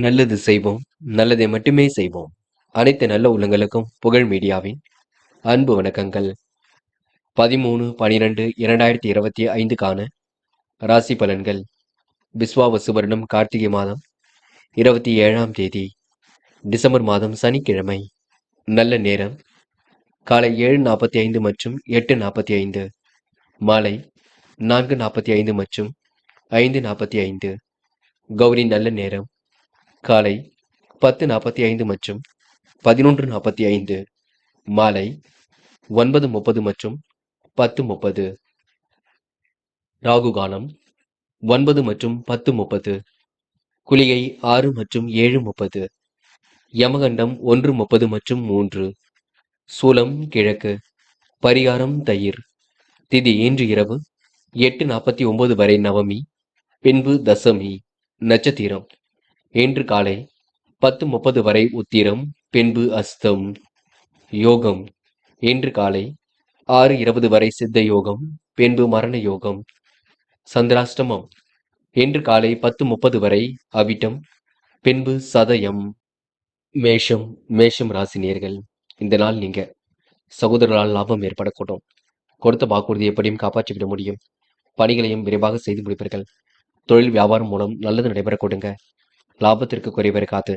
நல்லது செய்வோம், நல்லதை மட்டுமே செய்வோம். அனைத்து நல்ல உள்ளங்களுக்கும் புகழ் மீடியாவின் அன்பு வணக்கங்கள். 13/12/2025க்கான ராசி பலன்கள். விஸ்வாவசு வருடம் கார்த்திகை மாதம் 27ஆம் தேதி, டிசம்பர் மாதம் சனிக்கிழமை. நல்ல நேரம் காலை 7:45 மற்றும் 8:45, மாலை 4:45 மற்றும் 5:45. கௌரி நல்ல நேரம் காலை 10:45 மற்றும் 11:45, மாலை 9:30 மற்றும் 10:30. ராகு காலம் 9 மற்றும் 10:30, குளிகை 6 மற்றும் 7:30, யமகண்டம் 1:30 மற்றும் 3, சூலம் கிழக்கு, பரிகாரம் தயிர். திதி இன்று இரவு 8:49 வரை நவமி, பின்பு தசமி. நட்சத்திரம் இன்று காலை 10:30 வரை உத்திரம், பின்பு அஸ்தம். யோகம் இன்று காலை 6:20 வரை சித்த யோகம், பின்பு மரண யோகம். சந்திராஷ்டமம் இன்று காலை 10:30 வரை அவிட்டம், பின்பு சதயம். மேஷம் ராசினியர்கள். இந்த நாள் நீங்க சகோதரர்களால் லாபம் ஏற்படக்கூடும். கொடுத்த வாக்குறுதி எப்படியும் காப்பாற்றிவிட முடியும். பணிகளையும் விரைவாக செய்து முடிப்பீர்கள். தொழில் வியாபாரம் மூலம் நல்லது நடைபெறக்கூடுங்க. லாபத்திற்கு குறைவரை காத்து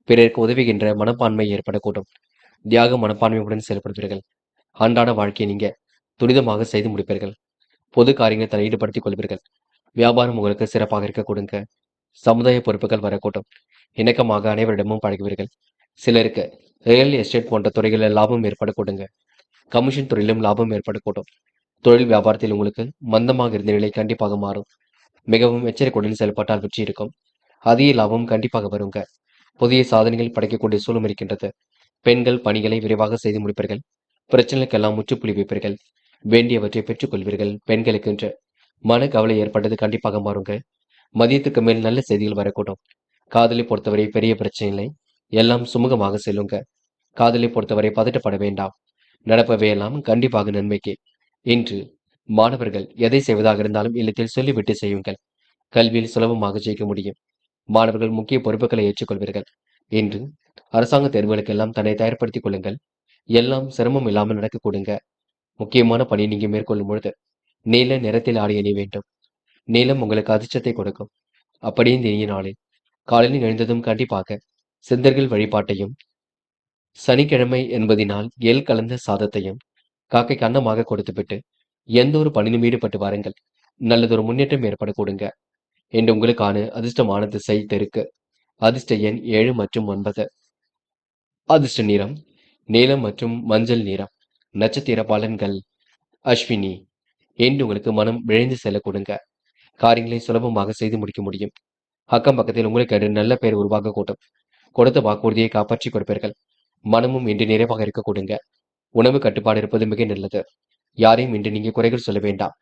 பிறருக்கு உதவுகின்ற மனப்பான்மை ஏற்படக்கூடும். தியாக மனப்பான்மையுடன் செயல்படுவீர்கள். அன்றாட வாழ்க்கையை நீங்க துரிதமாக செய்து முடிப்பீர்கள். பொது காரியங்களை தன்னை ஈடுபடுத்திக் கொள்வீர்கள். வியாபாரம் உங்களுக்கு சிறப்பாக இருக்க கொடுங்க. சமுதாய பொறுப்புகள் வரக்கூடும். இணக்கமாக அனைவரிடமும் பழகுவீர்கள். சிலருக்கு ரியல் எஸ்டேட் போன்ற துறைகளில் லாபம் ஏற்படக்கூடுங்க. கமிஷன் துறையிலும் லாபம் ஏற்படக்கூடும். தொழில் வியாபாரத்தில் உங்களுக்கு மந்தமாக இருந்த நிலை கண்டிப்பாக மாறும். மிகவும் எச்சரிக்கையுடன் செயல்பட்டால் வெற்றி இருக்கும். அதிக லாபம் கண்டிப்பாக வருங்க. புதிய சாதனைகள் படைக்கக்கூடிய சூழல் இருக்கின்றது. பெண்கள் பணிகளை விரைவாக செய்து முடிப்பீர்கள். பிரச்சனைக்கெல்லாம் முற்றுப்புள்ளி வைப்பீர்கள். வேண்டியவற்றை பெற்றுக் கொள்வீர்கள். பெண்களுக்கு என்று மன கவலை ஏற்பட்டது கண்டிப்பாக மாறுங்க. மதியத்துக்கு மேல் நல்ல செய்திகள் வரக்கூடும். காதலை பொறுத்தவரை பெரிய பிரச்சனை இல்லை. எல்லாம் சுமூகமாக செல்லுங்க. காதலை பொறுத்தவரை பதட்டப்பட வேண்டாம். நடப்பவையெல்லாம் கண்டிப்பாக நன்மைக்கு. இன்று மாணவர்கள் எதை செய்வதாக இருந்தாலும் இல்லத்தில் சொல்லிவிட்டு செய்யுங்கள். கல்வியில் சுலபமாக ஜெயிக்க முடியும். மாணவர்கள் முக்கிய பொறுப்புகளை ஏற்றுக்கொள்வீர்கள். இன்று அரசாங்க தேர்வுகளுக்கெல்லாம் தன்னை தயார்படுத்திக் கொள்ளுங்கள். எல்லாம் சிரமம் இல்லாமல் நடக்க கொடுங்க. முக்கியமான பணி நீங்க மேற்கொள்ளும் பொழுது நீல நிறத்தில் ஆடை அணிய வேண்டும். நீலம் உங்களுக்கு அதிர்ஷ்டத்தை கொடுக்கும். அப்படியே இந்த இனிய நாளில் காலையில் எழுந்ததும் கண்டிப்பாக சித்தர்கள் வழிபாட்டையும், சனிக்கிழமை என்பதினால் எள் கலந்த சாதத்தையும் காக்கைக்கு அன்னமாக கொடுத்துவிட்டு எந்த ஒரு பணியிலும் ஈடுபட்டு வாருங்கள். நல்லதொரு முன்னேற்றம் ஏற்பட கொடுங்க. என்று உங்களுக்கான அதிர்ஷ்டமான திசை தெற்கு. அதிர்ஷ்ட எண் 7 மற்றும் 9. அதிர்ஷ்ட நிறம் நீலம் மற்றும் மஞ்சள் நிறம். நட்சத்திர பலன்கள். அஸ்வினி. என்று உங்களுக்கு மனம் விழைந்து செல்ல கொடுங்க. காரியங்களை சுலபமாக செய்து முடிக்க முடியும். அக்கம் பக்கத்தில் உங்களுக்கு நல்ல பெயர் உருவாக கூட்டும். கொடுத்த வாக்குறுதியை காப்பாற்றி கொடுப்பீர்கள். மனமும் இன்று நிறைவாக இருக்க கொடுங்க. உணவு கட்டுப்பாடு இருப்பது மிக நல்லது. யாரையும் இன்று நீங்க குறைகள் சொல்ல வேண்டாம்.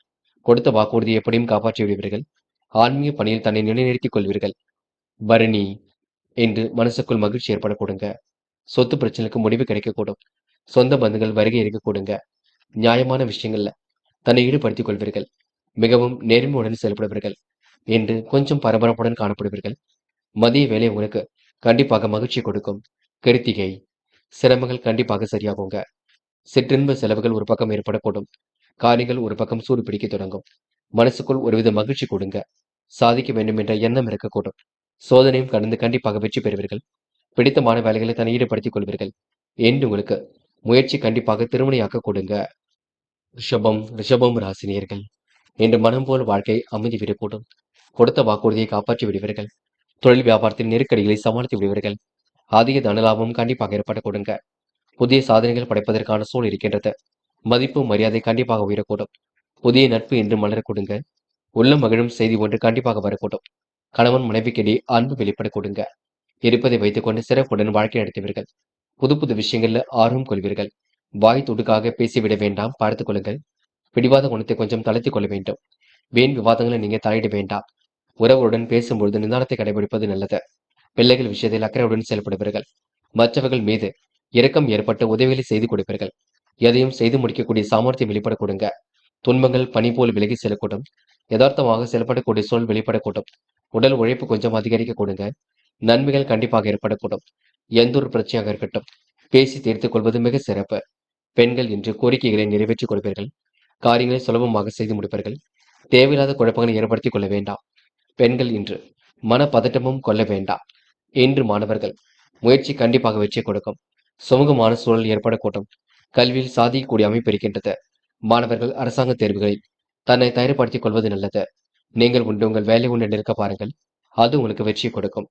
கொடுத்த வாக்குறுதியை எப்படியும் காப்பாற்றி விடுவீர்கள். ஆன்மீக பணியில் தன்னை நிலைநிறுத்திக் கொள்வீர்கள். பரணி. என்று மனசுக்குள் மகிழ்ச்சி ஏற்பட கொடுங்க. சொத்து பிரச்சனைக்கு முடிவு கிடைக்கக்கூடும். சொந்த பந்துகள் வருகை இருக்க கொடுங்க. நியாயமான விஷயங்கள்ல தன்னை ஈடுபடுத்திக் கொள்வீர்கள். மிகவும் நேர்மையுடன் செயல்படுவீர்கள். என்று கொஞ்சம் பரபரப்புடன் காணப்படுவீர்கள். மதிய வேலை உங்களுக்கு கண்டிப்பாக மகிழ்ச்சி கொடுக்கும். கிருத்திகை. சிரமங்கள் கண்டிப்பாக சரியாகுங்க. சிற்றின்ப செலவுகள் ஒரு பக்கம் ஏற்படக்கூடும். காரியங்கள் ஒரு பக்கம் சூடு பிடிக்க தொடங்கும். மனசுக்குள் ஒருவித மகிழ்ச்சி கொடுங்க. சாதிக்க வேண்டும் என்ற எண்ணம் இருக்கக்கூடும். சோதனையும் கடந்து கண்டிப்பாக வெற்றி பெறுவீர்கள். பிடித்தமான வேலைகளை தன்னை ஈடுபடுத்திக் கொள்வீர்கள். என்று உங்களுக்கு முயற்சி கண்டிப்பாக திருமணியாக்க கொடுங்க. ரிஷபம் ராசினியர்கள். என்று மனம் போல் வாழ்க்கை அமைதி விடக்கூடும். கொடுத்த வாக்குறுதியை காப்பாற்றி விடுவீர்கள். தொழில் வியாபாரத்தில் நெருக்கடிகளை சமாளித்து விடுவீர்கள். அதிக தனலாபம் கண்டிப்பாக ஏற்பட கொடுங்க. புதிய சாதனைகள் படைப்பதற்கான சூழல் இருக்கின்றது. மதிப்பு மரியாதை கண்டிப்பாக உயரக்கூடும். புதிய நட்பு என்று மலர கொடுங்க. உள்ள மகிழும் செய்தி ஒன்று கண்டிப்பாக வரக்கூடும். கணவன் மனைவிக்கிடையே அன்பு வெளிப்பட கொடுங்க. இருப்பதை வைத்துக் கொண்டு சிறப்புடன் வாழ்க்கை நடத்துவீர்கள். புது புது விஷயங்கள்ல ஆர்வம் கொள்வீர்கள். வாய் துடுக்காக பேசிவிட வேண்டாம், பார்த்துக் கொள்ளுங்கள். பிடிவாத குணத்தை கொஞ்சம் தளர்த்திக் கொள்ள வேண்டும். வீண் விவாதங்களை நீங்க தலையிட வேண்டாம். உறவுடன் பேசும்பொழுது நிதானத்தை கடைபிடிப்பது நல்லது. பிள்ளைகள் விஷயத்தில் அக்கறையுடன் செயல்படுவீர்கள். மற்றவர்கள் மீது இரக்கம் ஏற்பட்டு உதவிகளை செய்து கொடுப்பீர்கள். எதையும் செய்து முடிக்கக்கூடிய சாமர்த்தியம் வெளிப்பட கொடுங்க. துன்பங்கள் பனி போல் விலகி செல்லக்கூடும். யதார்த்தமாக செயல்படக்கூடிய சூழல் வெளிப்படக்கூடும். உடல் உழைப்பு கொஞ்சம் அதிகரிக்க கொடுங்க. நன்மைகள் கண்டிப்பாக ஏற்படக்கூடும். எந்த ஒரு பிரச்சனையாக இருக்கட்டும், பேசி தீர்த்துக் கொள்வது மிக சிறப்பு. பெண்கள் இன்று கோரிக்கைகளை நிறைவேற்றிக் கொள்வீர்கள். காரியங்களை சுலபமாக செய்து முடிப்பார்கள். தேவையில்லாத குழப்பங்களை ஏற்படுத்திக் கொள்ள வேண்டாம். பெண்கள் இன்று மனப்பதட்டமும் கொள்ள வேண்டாம். இன்று மாணவர்கள் முயற்சி கண்டிப்பாக வெற்றி கொடுக்கும். சுமூகமான சூழல் ஏற்படக்கூடும். கல்வியில் சாதிக்கக்கூடிய அமைப்பு இருக்கின்றது. மாணவர்கள் அரசாங்க தேர்வுகளில் தன்னை தயார்படுத்திக் கொள்வது நல்லது. நீங்கள் உங்கள் வேலை உண்டு நிற்க பாருங்கள். அது உங்களுக்கு வெற்றி கொடுக்கும்.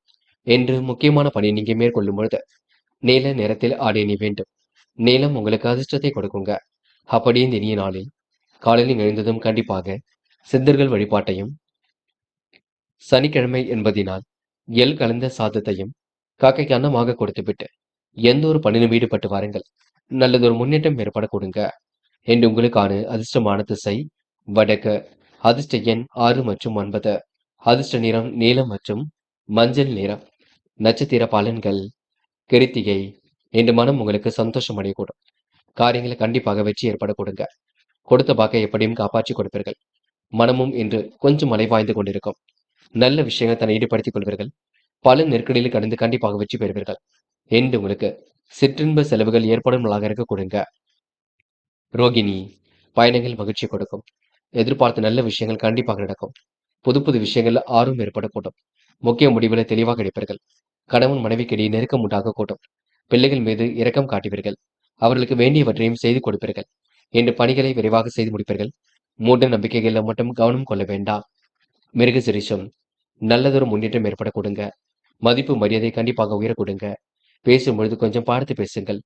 என்று முக்கியமான பணியை நீங்க மேற்கொள்ளும் பொழுது நீல நிறத்தில் ஆடை அணிய வேண்டும். நீலம் உங்களுக்கு அதிர்ஷ்டத்தை கொடுக்குங்க. அப்படி இந்த இனிய நாளில் காலையில் எழுந்ததும் கண்டிப்பாக சித்தர்கள் வழிபாட்டையும், சனிக்கிழமை என்பதினால் எள் கலந்த சாதத்தையும் காக்கைக்கு அன்னமாக கொடுத்துவிட்டு எந்த ஒரு பணியிலும் ஈடுபட்டு வாருங்கள். நல்லதொரு முன்னேற்றம் ஏற்பட கொடுங்க. என்று உங்களுக்கான அதிர்ஷ்டமான திசை வடக்கு. அதிர்ஷ்ட எண் 6 மற்றும் 9. அதிர்ஷ்ட நிறம் நீலம் மற்றும் மஞ்சள் நிறம். நட்சத்திர பலன்கள். கிருத்திகை. இன்று மனம் உங்களுக்கு சந்தோஷம் அடையக்கூடும். காரியங்களை கண்டிப்பாக வெற்றி ஏற்பட கொடுங்க. கொடுத்த பாக்கை எப்படியும் காப்பாற்றி கொடுப்பீர்கள். மனமும் இன்று கொஞ்சம் அலைவாய்ந்து கொண்டிருக்கும். நல்ல விஷயங்களை தன்னை ஈடுபடுத்திக் கொள்வீர்கள். பல நெருக்கடியில் கடந்து கண்டிப்பாக வெற்றி பெறுவீர்கள். என்று உங்களுக்கு சிற்றின்ப செலவுகள் ஏற்படும் நாளாக இருக்க கொடுங்க. ரோகிணி. பயணங்கள் மகிழ்ச்சி கொடுக்கும். எதிர்பார்த்த நல்ல விஷயங்கள் கண்டிப்பாக நடக்கும். புது புது விஷயங்கள்ல ஆர்வம் ஏற்படக்கூடும். முக்கிய முடிவுகளை தெளிவாக எடுப்பீர்கள். கணவன் மனைவிக்கிடையே நெருக்கம் உண்டாகக்கூடும். பிள்ளைகள் மீது இரக்கம் காட்டுவீர்கள். அவர்களுக்கு வேண்டியவற்றையும் செய்து கொடுப்பீர்கள். என்று பணிகளை விரைவாக செய்து முடிப்பீர்கள். மூட நம்பிக்கைகளில் மட்டும் கவனம் கொள்ள வேண்டாம். மிருக சிரிஷம். நல்லதொரு முன்னேற்றம் ஏற்பட கொடுங்க. மதிப்பு மரியாதை கண்டிப்பாக உயர கொடுங்க. பேசும்பொழுது கொஞ்சம் பார்த்து பேசுங்கள்.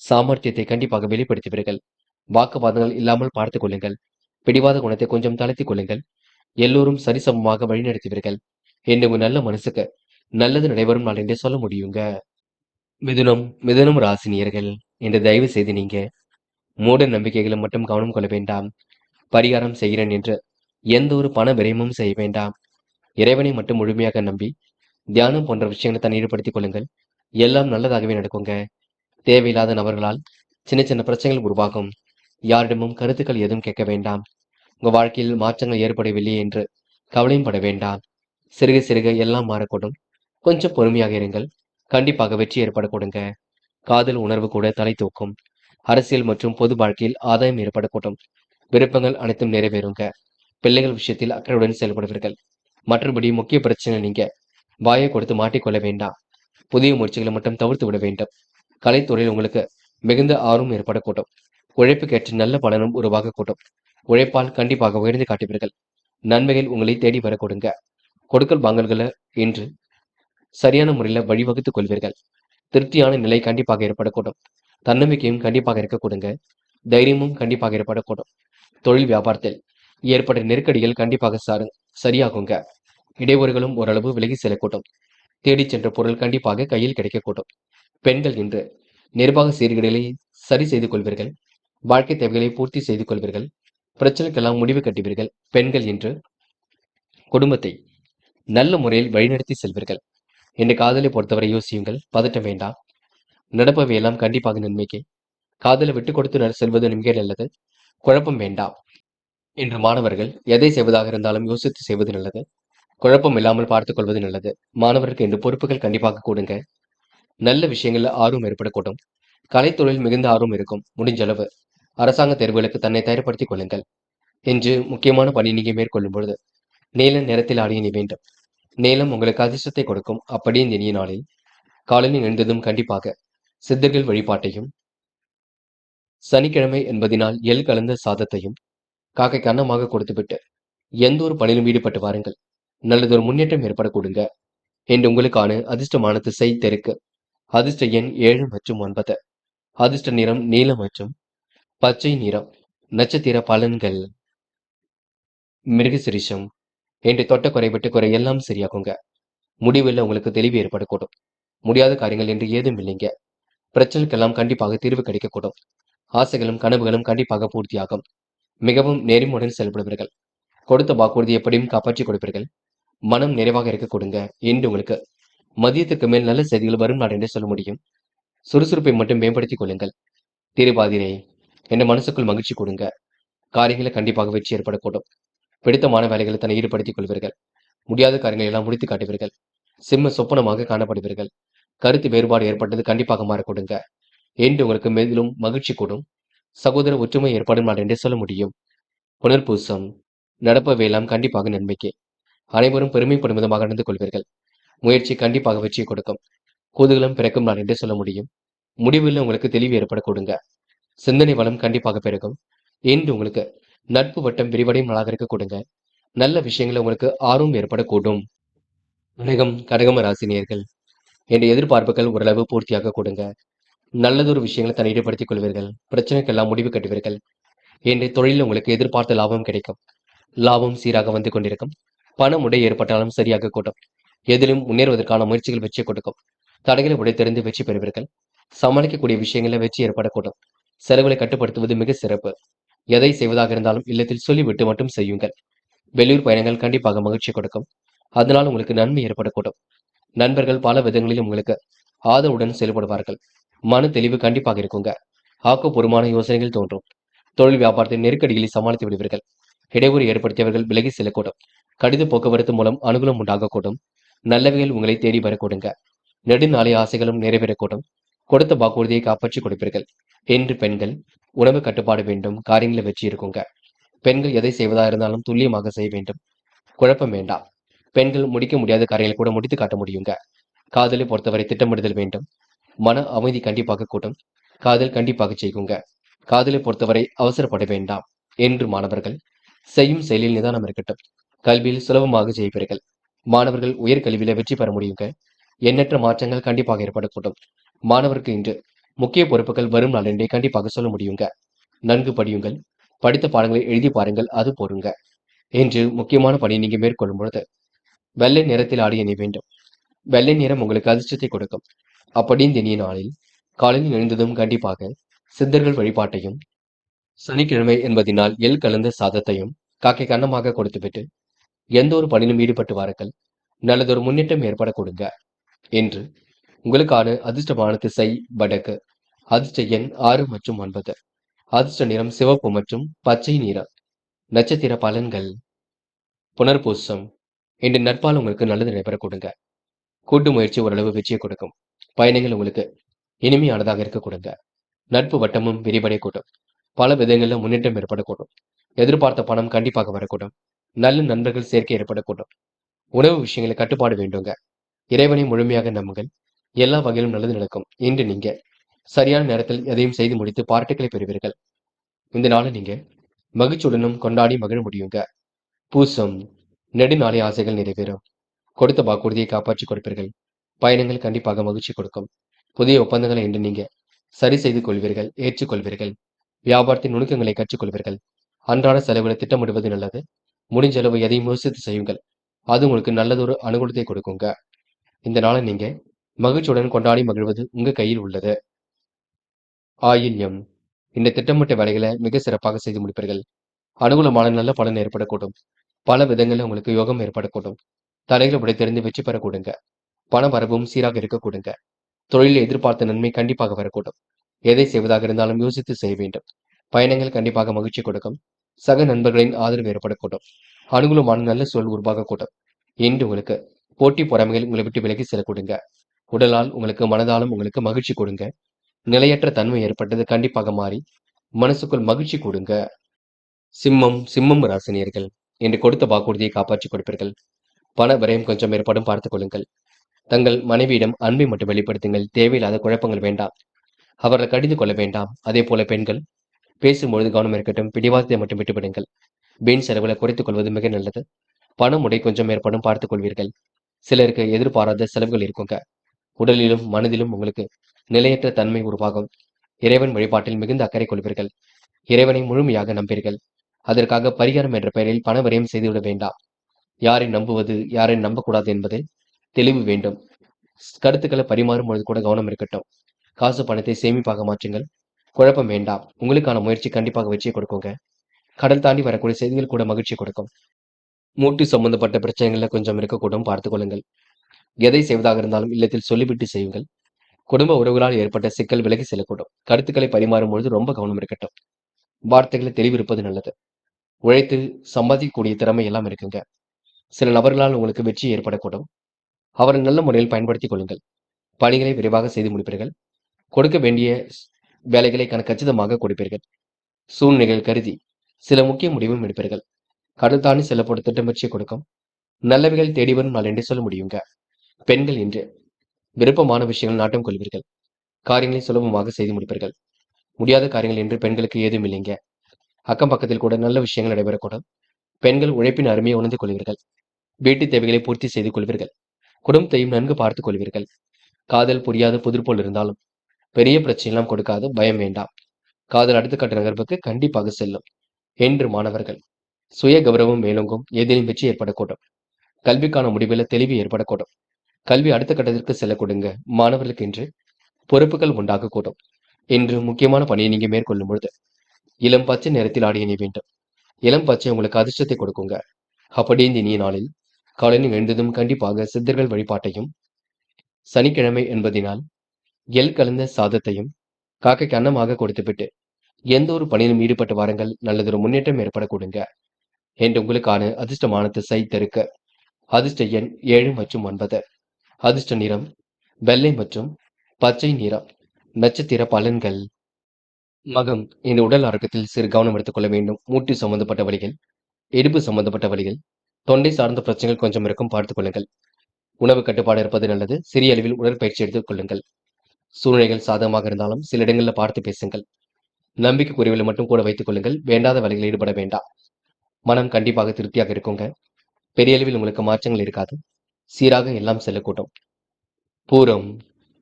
சாமர்த்தியத்தை கண்டிப்பாக வெளிப்படுத்துவீர்கள். வாக்குவாதங்கள் இல்லாமல் பார்த்துக் கொள்ளுங்கள். பிடிவாத குணத்தை கொஞ்சம் தளர்த்திக் கொள்ளுங்கள். எல்லோரும் சரிசமமாக வழிநடத்துவீர்கள். என்று உங்க நல்ல மனசுக்கு நல்லது நடைபெறும் நாள் என்றே சொல்ல முடியுங்க. மிதுனம் ராசினியர்கள் என்று தயவு செய்து நீங்க மூட நம்பிக்கைகளை மட்டும் கவனம் கொள்ள வேண்டாம். பரிகாரம் செய்கிறேன் என்று எந்த ஒரு பண விரயமும் செய்ய வேண்டாம். இறைவனை மட்டும் முழுமையாக நம்பி தியானம் போன்ற விஷயங்களை தன்னை ஈடுபடுத்திக் கொள்ளுங்கள். எல்லாம் நல்லதாகவே நடக்குங்க. தேவையில்லாத நபர்களால் சின்ன சின்ன பிரச்சனைகள் உருவாகும். யாரிடமும் கருத்துக்கள் எதுவும் கேட்க வேண்டாம். உங்க வாழ்க்கையில் மாற்றங்கள் ஏற்படவில்லை என்று கவலையும் பட வேண்டாம். சிறுக சிறுக எல்லாம் மாறக்கூடும். கொஞ்சம் பொறுமையாக இருங்கள். கண்டிப்பாக வெற்றி ஏற்பட கொடுங்க. காதல் உணர்வு கூட தலை தூக்கும். அரசியல் மற்றும் பொது வாழ்க்கையில் ஆதாயம் ஏற்படக்கூடும். விருப்பங்கள் அனைத்தும் நிறைவேறுங்க. பிள்ளைகள் விஷயத்தில் அக்கறையுடன் செயல்படுவீர்கள். மற்றபடி முக்கிய பிரச்சனை நீங்க வாயை கொடுத்து மாட்டிக்கொள்ள வேண்டாம். புதிய முயற்சிகளை மட்டும் தவிர்த்து விட வேண்டும். கலைத்துறையில் உங்களுக்கு மிகுந்த ஆர்வம் ஏற்படக்கூடும். உழைப்புக்கேற்ற நல்ல பலனும் உருவாகக்கூடும். உழைப்பால் கண்டிப்பாக உயர்ந்து காட்டுவீர்கள். நன்மைகள் உங்களை தேடி வர கொடுங்க. கொடுக்கல் வாங்கல்களை இன்று சரியான முறையில் வழிவகுத்துக் கொள்வீர்கள். திருப்தியான நிலை கண்டிப்பாக ஏற்படக்கூடும். தன்னம்பிக்கையும் கண்டிப்பாக இருக்க கொடுங்க. தைரியமும் கண்டிப்பாக ஏற்படக்கூடும். தொழில் வியாபாரத்தில் ஏற்பட்ட நெருக்கடிகள் கண்டிப்பாக சரியாகுங்க. இடையூறுகளும் ஓரளவு விலகி செல்லக்கூடும். தேடிச் சென்ற பொருள் கண்டிப்பாக கையில் கிடைக்கக்கூடும். பெண்கள் இன்று நிர்வாக சீர்கேடுகளை சரி செய்து கொள்வீர்கள். வாழ்க்கை தேவைகளை பூர்த்தி செய்து கொள்வீர்கள். பிரச்சனைக்கெல்லாம் முடிவு கட்டுவீர்கள். பெண்கள் இன்று குடும்பத்தை நல்ல முறையில் வழிநடத்தி செல்வீர்கள். என்று காதலை பொறுத்தவரை யோசியுங்கள். பதட்டம் வேண்டாம். நடப்பவை எல்லாம் கண்டிப்பாக நன்மைக்கு. காதலை விட்டு கொடுத்து செல்வது மிக நல்லது. குழப்பம் வேண்டாம். இன்று மாணவர்கள் எதை செய்வதாக இருந்தாலும் யோசித்து செய்வது நல்லது. குழப்பம் இல்லாமல் பார்த்துக் கொள்வது நல்லது. மாணவருக்கு இன்று பொறுப்புகள் கண்டிப்பாக கூடுங்க. நல்ல விஷயங்கள்ல ஆர்வம் ஏற்படக்கூடும். கலைத்தொழில் மிகுந்த ஆர்வம் இருக்கும். முடிஞ்ச அளவு அரசாங்க தேர்வுகளுக்கு தன்னை தயார்படுத்திக் கொள்ளுங்கள். இன்று முக்கியமான பணி நீங்க மேற்கொள்ளும் பொழுது நீல நிறத்தில் ஆடிய நீ வேண்டும். நீலம் உங்களுக்கு அதிர்ஷ்டத்தை கொடுக்கும். அப்படி இந்த இனிய நாளில் காலையில் எழுந்ததும் கண்டிப்பாக சித்தர்கள் வழிபாட்டையும், சனிக்கிழமை என்பதினால் எள் கலந்த சாதத்தையும் காக்கைக்கு அன்னமாக கொடுத்துவிட்டு எந்த ஒரு பணியிலும் ஈடுபட்டு வாருங்கள். நல்லதொரு முன்னேற்றம் ஏற்பட கொடுங்க. என்று உங்களுக்கான அதிர்ஷ்டமான திசை தெற்கு. அதிர்ஷ்ட எண் 7 மற்றும் 9. அதிர்ஷ்ட நிறம் நீலம் மற்றும் பச்சை நிறம். நட்சத்திர பலன்கள். மிருகசிரிஷம். என்று தொட்ட குறை விட்டு குறை எல்லாம் சரியாகுங்க. முடிவில் உங்களுக்கு தெளிவு ஏற்படக்கூடும். முடியாத காரியங்கள் என்று ஏதும் இல்லைங்க. பிரச்சனைக்கெல்லாம் கண்டிப்பாக தீர்வு கிடைக்கக்கூடும். ஆசைகளும் கனவுகளும் கண்டிப்பாக பூர்த்தியாகும். மிகவும் நேர்மையுடன் செயல்படுவீர்கள். கொடுத்த வாக்குறுதி எப்படியும் காப்பாற்றி கொடுப்பீர்கள். மனம் நிறைவாக இருக்க கொடுங்க. என்று உங்களுக்கு மதியத்துக்கு மேல் நல்ல செய்திகள் வரும் நாள் என்று சொல்ல முடியும். சுறுசுறுப்பை மட்டும் மேம்படுத்திக் கொள்ளுங்கள். திருவாதிரை. என்ற மனசுக்குள் மகிழ்ச்சி கொடுங்க. காரியங்களை கண்டிப்பாக வெற்றி ஏற்படக்கூடும். பிடித்தமான வேலைகளை தன்னை ஈடுபடுத்திக் கொள்வீர்கள். முடியாத காரியங்களை எல்லாம் முடித்து காட்டுவீர்கள். சிம்ம சொப்பனமாக காணப்படுவீர்கள். கருத்து வேறுபாடு ஏற்பட்டது கண்டிப்பாக மாறக்கூடுங்க. என்று உங்களுக்கு மேலும் மகிழ்ச்சி கூடும். சகோதர ஒற்றுமை ஏற்படும் நாள் என்றே சொல்ல முடியும். புனர்பூசம். நடப்பவையெல்லாம் கண்டிப்பாக நன்மைக்கே. அனைவரும் பெருமைப்படும் விதமாக நடந்து கொள்வீர்கள். முயற்சி கண்டிப்பாக வெற்றியை கொடுக்கும். குதூகலம் பிறக்கும் நாள் என்றே சொல்ல முடியும். முடிவில் உங்களுக்கு தெளிவு ஏற்படக்கூடுங்க. சிந்தனை வளம் கண்டிப்பாக பெருகும். என்று உங்களுக்கு நட்பு வட்டம் விரிவடையும் நாளாக இருக்க கொடுங்க. நல்ல விஷயங்கள் உங்களுக்கு ஆர்வம் ஏற்படக்கூடும். கடகம ராசினியர்கள் என்ற எதிர்பார்ப்புகள் ஓரளவு பூர்த்தியாக கொடுங்க. நல்லதொரு விஷயங்களை தன்னை ஈடுபடுத்திக் கொள்வீர்கள். பிரச்சனைக்கெல்லாம் முடிவு கட்டுவீர்கள். இன்றைய தொழிலில் உங்களுக்கு எதிர்பார்த்த லாபம் கிடைக்கும். லாபம் சீராக வந்து கொண்டிருக்கும். பண முடை ஏற்பட்டாலும் சரியாக கூட்டும். எதிலும் முன்னேறுவதற்கான முயற்சிகள் வெற்றி கொடுக்கும். தடைகளை உடைத்தெறிந்து வெற்றி பெறுவீர்கள். சமாளிக்கக்கூடிய விஷயங்களில் வெற்றி ஏற்படக்கூடும். செலவுகளை கட்டுப்படுத்துவது மிக சிறப்பு. எதை செய்வதாக இருந்தாலும் இல்லத்தில் சொல்லிவிட்டு மட்டும் செய்யுங்கள். வெளியூர் பயணங்கள் கண்டிப்பாக மகிழ்ச்சி கொடுக்கும். அதனால் உங்களுக்கு நன்மை ஏற்படக்கூடும். நண்பர்கள் பல விதங்களிலும் உங்களுக்கு ஆதரவுடன் செயல்படுவார்கள். மன தெளிவு கண்டிப்பாக இருக்குங்க. ஆக்கப்பூர்வமான யோசனைகள் தோன்றும். தொழில் வியாபாரத்தின் நெருக்கடிகளை சமாளித்து விடுவீர்கள். இடையூறு ஏற்படுத்தியவர்கள் விலகி செல்லக்கூடும். கடித போக்குவரத்து மூலம் அனுகூலம் உண்டாகக்கூடும். நல்லவைகள் உங்களை தேடி வரக்கூடுங்க. நெடுநாளைய ஆசைகளும் நிறைவேறக்கூடும். கொடுத்த வாக்குறுதியை காப்பாற்றி கொடுப்பீர்கள். என்று பெண்கள் உணவு கட்டுப்பாடு வேண்டும். காரியங்களில் வெற்றி இருக்குங்க. பெண்கள் எதை செய்வதா இருந்தாலும் துல்லியமாக செய்ய வேண்டும். குழப்பம் வேண்டாம். பெண்கள் முடிக்க முடியாத காரியங்களை கூட முடித்து காட்ட முடியுங்க. காதலை பொறுத்தவரை திட்டமிடுதல் வேண்டும். மன அமைதி கண்டிப்பாக கூட்டும். காதல் கண்டிப்பாக செய்யுங்க. காதலை பொறுத்தவரை அவசரப்பட வேண்டாம். என்று மாணவர்கள் செய்யும் செயலில் நிதானம் இருக்கட்டும். கல்வியில் சுலபமாக ஜெயிப்பீர்கள். மாணவர்கள் உயர்கல்வியில வெற்றி பெற முடியுங்க. எண்ணற்ற மாற்றங்கள் கண்டிப்பாக ஏற்படக்கூடும். மாணவருக்கு இன்று முக்கிய பொறுப்புகள் வரும் நாளென்றே கண்டிப்பாக சொல்ல முடியுங்க. நன்கு படியுங்கள். படித்த பாடங்களை எழுதி பாருங்கள், அது போருங்க. என்று முக்கியமான பணியை நீங்க மேற்கொள்ளும் பொழுது வெள்ளை நிறத்தில் ஆடிய அணி வேண்டும். வெள்ளை நிறம் உங்களுக்கு அதிர்ஷ்டத்தை கொடுக்கும். அப்படி இந்த இனிய நாளில் காலையில் எழுந்ததும் கண்டிப்பாக சித்தர்கள் வழிபாட்டையும், சனிக்கிழமை என்பதினால் எள் கலந்த சாதத்தையும் காக்கை கன்னமாக கொடுத்துவிட்டு எந்த ஒரு பணியிலும் ஈடுபட்டு வாருங்கள். நல்லதொரு முன்னேற்றம் ஏற்பட கொடுங்க. என்று உங்களுக்கான அதிர்ஷ்டமான திசை வடக்கு. அதிர்ஷ்ட எண் 6 மற்றும் 9. அதிர்ஷ்ட நிறம் சிவப்பு மற்றும் பச்சை நிறம். நட்சத்திர பலன்கள். புனர்பூசம். இன்று நட்பால் உங்களுக்கு நல்லது நடைபெற கொடுங்க. கூட்டு முயற்சி ஓரளவு வெற்றியை கொடுக்கும். பயணங்கள் உங்களுக்கு இனிமையானதாக இருக்க கொடுங்க. நட்பு வட்டமும் விரிவடை கூடும். பல விதங்களில் முன்னேற்றம் ஏற்படக்கூடும். எதிர்பார்த்த பணம் கண்டிப்பாக வரக்கூடும். நல்ல நண்பர்கள் சேர்க்கை ஏற்படக்கூடும். உணவு விஷயங்களை கட்டுப்பாடு வேண்டுங்க. இறைவனை முழுமையாக நம்புங்கள். எல்லா வகையிலும் நல்லது நடக்கும். இன்று நீங்க சரியான நேரத்தில் எதையும் செய்து முடித்து பாராட்டுக்களை பெறுவீர்கள். இந்த நாளை நீங்க மகிழ்ச்சியுடனும் கொண்டாடி மகிழ முடியுங்க. பூசம். நெடுநாளை ஆசைகள் நிறைவேறும். கொடுத்த வாக்குறுதியை காப்பாற்றி கொடுப்பீர்கள். பயணங்கள் கண்டிப்பாக மகிழ்ச்சி கொடுக்கும். புதிய ஒப்பந்தங்களை இன்று நீங்க சரி செய்து கொள்வீர்கள், ஏற்றுக்கொள்வீர்கள். வியாபாரத்தின் நுணுக்கங்களை கற்றுக்கொள்வீர்கள். அன்றாட செலவுகளை திட்டமிடுவது நல்லது. முடிஞ்ச அளவு எதையும் யோசித்து செய்யுங்கள். அது உங்களுக்கு நல்லதொரு அனுகூலத்தை கொடுக்குங்க. இந்த நாளை நீங்க மகிழ்ச்சியுடன் கொண்டாடி மகிழ்வது உங்க கையில் உள்ளது. ஆயில்யம். இந்த திட்டமிட்ட வேலைகளை மிக சிறப்பாக செய்து முடிப்பீர்கள். அனுகூலமான நல்ல பலன் ஏற்படக்கூடும். பல விதங்களில் உங்களுக்கு யோகம் ஏற்படக்கூடும். தடைகளை உடைத்தெறிந்து வெற்றி பெறக்கூடுங்க. பண வரவும் சீராக இருக்கக்கூடுங்க. தொழிலில் எதிர்பார்த்த நன்மை கண்டிப்பாக வரக்கூடும். எதை செய்வதாக இருந்தாலும் யோசித்து செய்ய வேண்டும். பயணங்கள் கண்டிப்பாக மகிழ்ச்சி கொடுக்கும். சக நண்பர்களின் ஆதரவு ஏற்படக்கூடும். அனுகூலமான நல்ல சூழல் உருவாகக்கூடும். இன்று உங்களுக்கு போட்டி பொறாமைகள் உங்களை விட்டு விலகி செல்லக்கூடுங்க. உடலால் உங்களுக்கு மனதாலும் உங்களுக்கு மகிழ்ச்சி கொடுங்க. நிலையற்ற தன்மை ஏற்பட்டது கண்டிப்பாக மாறி மனசுக்குள் மகிழ்ச்சி கொடுங்க. சிம்மம் ராசினியர்கள் என்று கொடுத்த வாக்குறுதியை காப்பாற்றி கொடுப்பீர்கள். பண விரயம் கொஞ்சம் ஏற்படும் பார்த்துக் கொள்ளுங்கள். தங்கள் மனைவியிடம் அன்பை மட்டும் வெளிப்படுத்துங்கள். தேவையில்லாத குழப்பங்கள் வேண்டாம். அவர்களை கடிந்து கொள்ள வேண்டாம். அதே போல பெண்கள் பேசும்பொழுது கவனம் இருக்கட்டும். பிடிவாதத்தை மட்டும் விட்டுவிடுங்கள். வீண் செலவுகளை குறைத்துக் கொள்வது மிக நல்லது. பண முடை கொஞ்சம் ஏற்படும் பார்த்துக் கொள்வீர்கள். சிலருக்கு எதிர்பாராத செலவுகள் இருக்குங்க. உடலிலும் மனதிலும் உங்களுக்கு நிலையற்ற தன்மை உருவாகும். இறைவன் வழிபாட்டில் மிகுந்த அக்கறை கொள்வீர்கள். இறைவனை முழுமையாக நம்பீர்கள். அதற்காக பரிகாரம் என்ற பெயரில் பண விரயம் செய்துவிட வேண்டாம். யாரை நம்புவது, யாரை நம்பக்கூடாது என்பது தெளிவு வேண்டும். கருத்துக்களை பரிமாறும் பொழுது கூட கவனம் இருக்கட்டும். காசு பணத்தை சேமிப்பாக மாற்றுங்கள். குழப்பம் வேண்டாம். உங்களுக்கான முயற்சி கண்டிப்பாக வெற்றியை கொடுக்குங்க. கடல் தாண்டி வரக்கூடிய செய்திகள் கூட மகிழ்ச்சி கொடுக்கும். மூட்டு சம்பந்தப்பட்ட பிரச்சனைகள்ல கொஞ்சம் இருக்கக்கூடும் பார்த்துக் கொள்ளுங்கள். எதை செய்வதாக இருந்தாலும் இல்லத்தில் சொல்லிவிட்டு செய்யுங்கள். குடும்ப உறவுகளால் ஏற்பட்ட சிக்கல் விலகி செல்லக்கூடும். கருத்துக்களை பரிமாறும் பொழுது ரொம்ப கவனம் இருக்கட்டும். வார்த்தைகளை தெளிவிருப்பது நல்லது. உழைத்து சம்பாதிக்கக்கூடிய திறமை எல்லாம் இருக்குங்க. சில நபர்களால் உங்களுக்கு வெற்றி ஏற்படக்கூடும். அவரை நல்ல முறையில் பயன்படுத்திக் கொள்ளுங்கள். பணிகளை விரைவாக செய்து முடிப்பீர்கள். கொடுக்க வேண்டிய வேலைகளை கச்சிதமாக கொடுப்பீர்கள். சூழ்நிலைகள் கருதி சில முக்கிய முடிவும் எடுப்பீர்கள். கடல் தாண்டி செல்லப்படும் திட்டமுயற்சியை கொடுக்கும். நல்லவைகள் தேடி வரும் நாள் என்று சொல்ல முடியுங்க. பெண்கள் இன்று விருப்பமான விஷயங்கள் நாட்டம் கொள்வீர்கள். காரியங்களை சுலபமாக செய்து முடிப்பீர்கள். முடியாத காரியங்கள் என்று பெண்களுக்கு ஏதும் இல்லைங்க. அக்கம் பக்கத்தில் கூட நல்ல விஷயங்கள் நடைபெறக்கூடும். பெண்கள் உழைப்பின் அருமையை உணர்ந்து கொள்வீர்கள். வீட்டு தேவைகளை பூர்த்தி செய்து கொள்வீர்கள். குடும்பத்தையும் நன்கு பார்த்துக் கொள்வீர்கள். காதல் புரியாத புதிர் போல் இருந்தாலும் பெரிய பிரச்சனையெல்லாம் கொடுக்காது, பயம் வேண்டாம். காதல் அடுத்த கட்ட நகர்வுக்கு கண்டிப்பாக செல்லும். என்று மாணவர்கள் சுய கௌரவம் மேலோங்கும். எதிலும் வெற்றி ஏற்படக்கூடும். கல்விக்கான முடிவில் தெளிவு ஏற்படக்கூடும். கல்வி அடுத்த கட்டத்திற்கு செல்லக்கூடுங்க. மாணவர்களுக்கு இன்று பொறுப்புகள் உண்டாகக்கூடும். இன்று முக்கியமான பணியை நீங்க மேற்கொள்ளும் பொழுது இளம் பச்சை நிறத்தில் ஆடை அணிய வேண்டும். இளம் பச்சை உங்களுக்கு அதிர்ஷ்டத்தை கொடுக்குங்க. அப்படி இந்த இனிய நாளில் காலையில் எழுந்ததும் கண்டிப்பாக சித்தர்கள் வழிபாட்டையும், சனிக்கிழமை என்பதினால் எள் கலந்த சாதத்தையும் காக்கைக்கு அன்னமாக கொடுத்துவிட்டு எந்த ஒரு பணியிலும் ஈடுபட்டு வாருங்கள். நல்லதொரு முன்னேற்றம் ஏற்படக்கூடுங்க. என்று உங்களுக்கான அதிர்ஷ்டமான திசை தெற்கு. அதிர்ஷ்ட எண் 7 மற்றும் 9. அதிர்ஷ்ட நிறம் வெள்ளை மற்றும் பச்சை நிறம். நட்சத்திர பலன்கள். மகம், இந்த உடல் ஆரோக்கியத்தில் சிறு கவனம் எடுத்துக்கொள்ள வேண்டும். மூட்டு சம்பந்தப்பட்ட வலிகள், இடுப்பு சம்பந்தப்பட்ட வலிகள், தொண்டை சார்ந்த பிரச்சனைகள் கொஞ்சம் இருக்கும், பார்த்துக் கொள்ளுங்கள். உணவு கட்டுப்பாடு இருப்பது நல்லது. சிறிய அளவில் உடற்பயிற்சி எடுத்துக் கொள்ளுங்கள். சூழ்நிலைகள் சாதகமாக இருந்தாலும் சில இடங்களில் பார்த்து பேசுங்கள். நம்பிக்கைக்குரியவர்களை மட்டும் கூட வைத்துக் கொள்ளுங்கள். வேண்டாத வேலைகளில் ஈடுபட வேண்டாம். மனம் கண்டிப்பாக திருப்தியாக இருக்குங்க. பெரிய அளவில் உங்களுக்கு மாற்றங்கள் இருக்காது. சீராக எல்லாம் செல்லக்கூடும். பூரம்,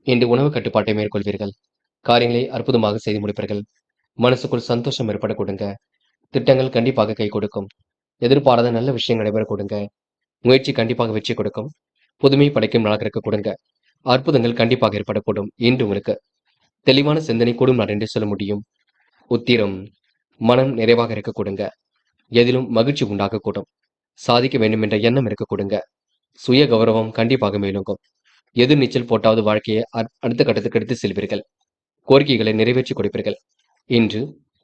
இன்று உணவு கட்டுப்பாட்டை மேற்கொள்வீர்கள். காரியங்களை அற்புதமாக செய்து முடிப்பீர்கள். மனசுக்குள் சந்தோஷம் ஏற்படக்கூடுங்க. திட்டங்கள் கண்டிப்பாக கை கொடுக்கும். எதிர்பாராத நல்ல விஷயம் நடைபெற கொடுங்க. முயற்சி கண்டிப்பாக வெற்றி கொடுக்கும். புதுமை படைக்கும் நாளாக இருக்க கொடுங்க. அற்புதங்கள் கண்டிப்பாக ஏற்படக்கூடும். இன்று உங்களுக்கு தெளிவான சிந்தனை கூடும் நாள் என்று சொல்ல முடியும். உத்திரம், மனம் நிறைவாக இருக்க கொடுங்க. எதிலும் மகிழ்ச்சி உண்டாகக்கூடும். சாதிக்க வேண்டும் என்ற எண்ணம் இருக்க கொடுங்க. சுய கௌரவம் கண்டிப்பாக மேலோங்கும். எது நீச்சல் போட்டாவது வாழ்க்கையை அடுத்த கட்டத்துக்கு எடுத்து செல்வீர்கள். கோரிக்கைகளை நிறைவேற்றி கொடுப்பீர்கள். இன்று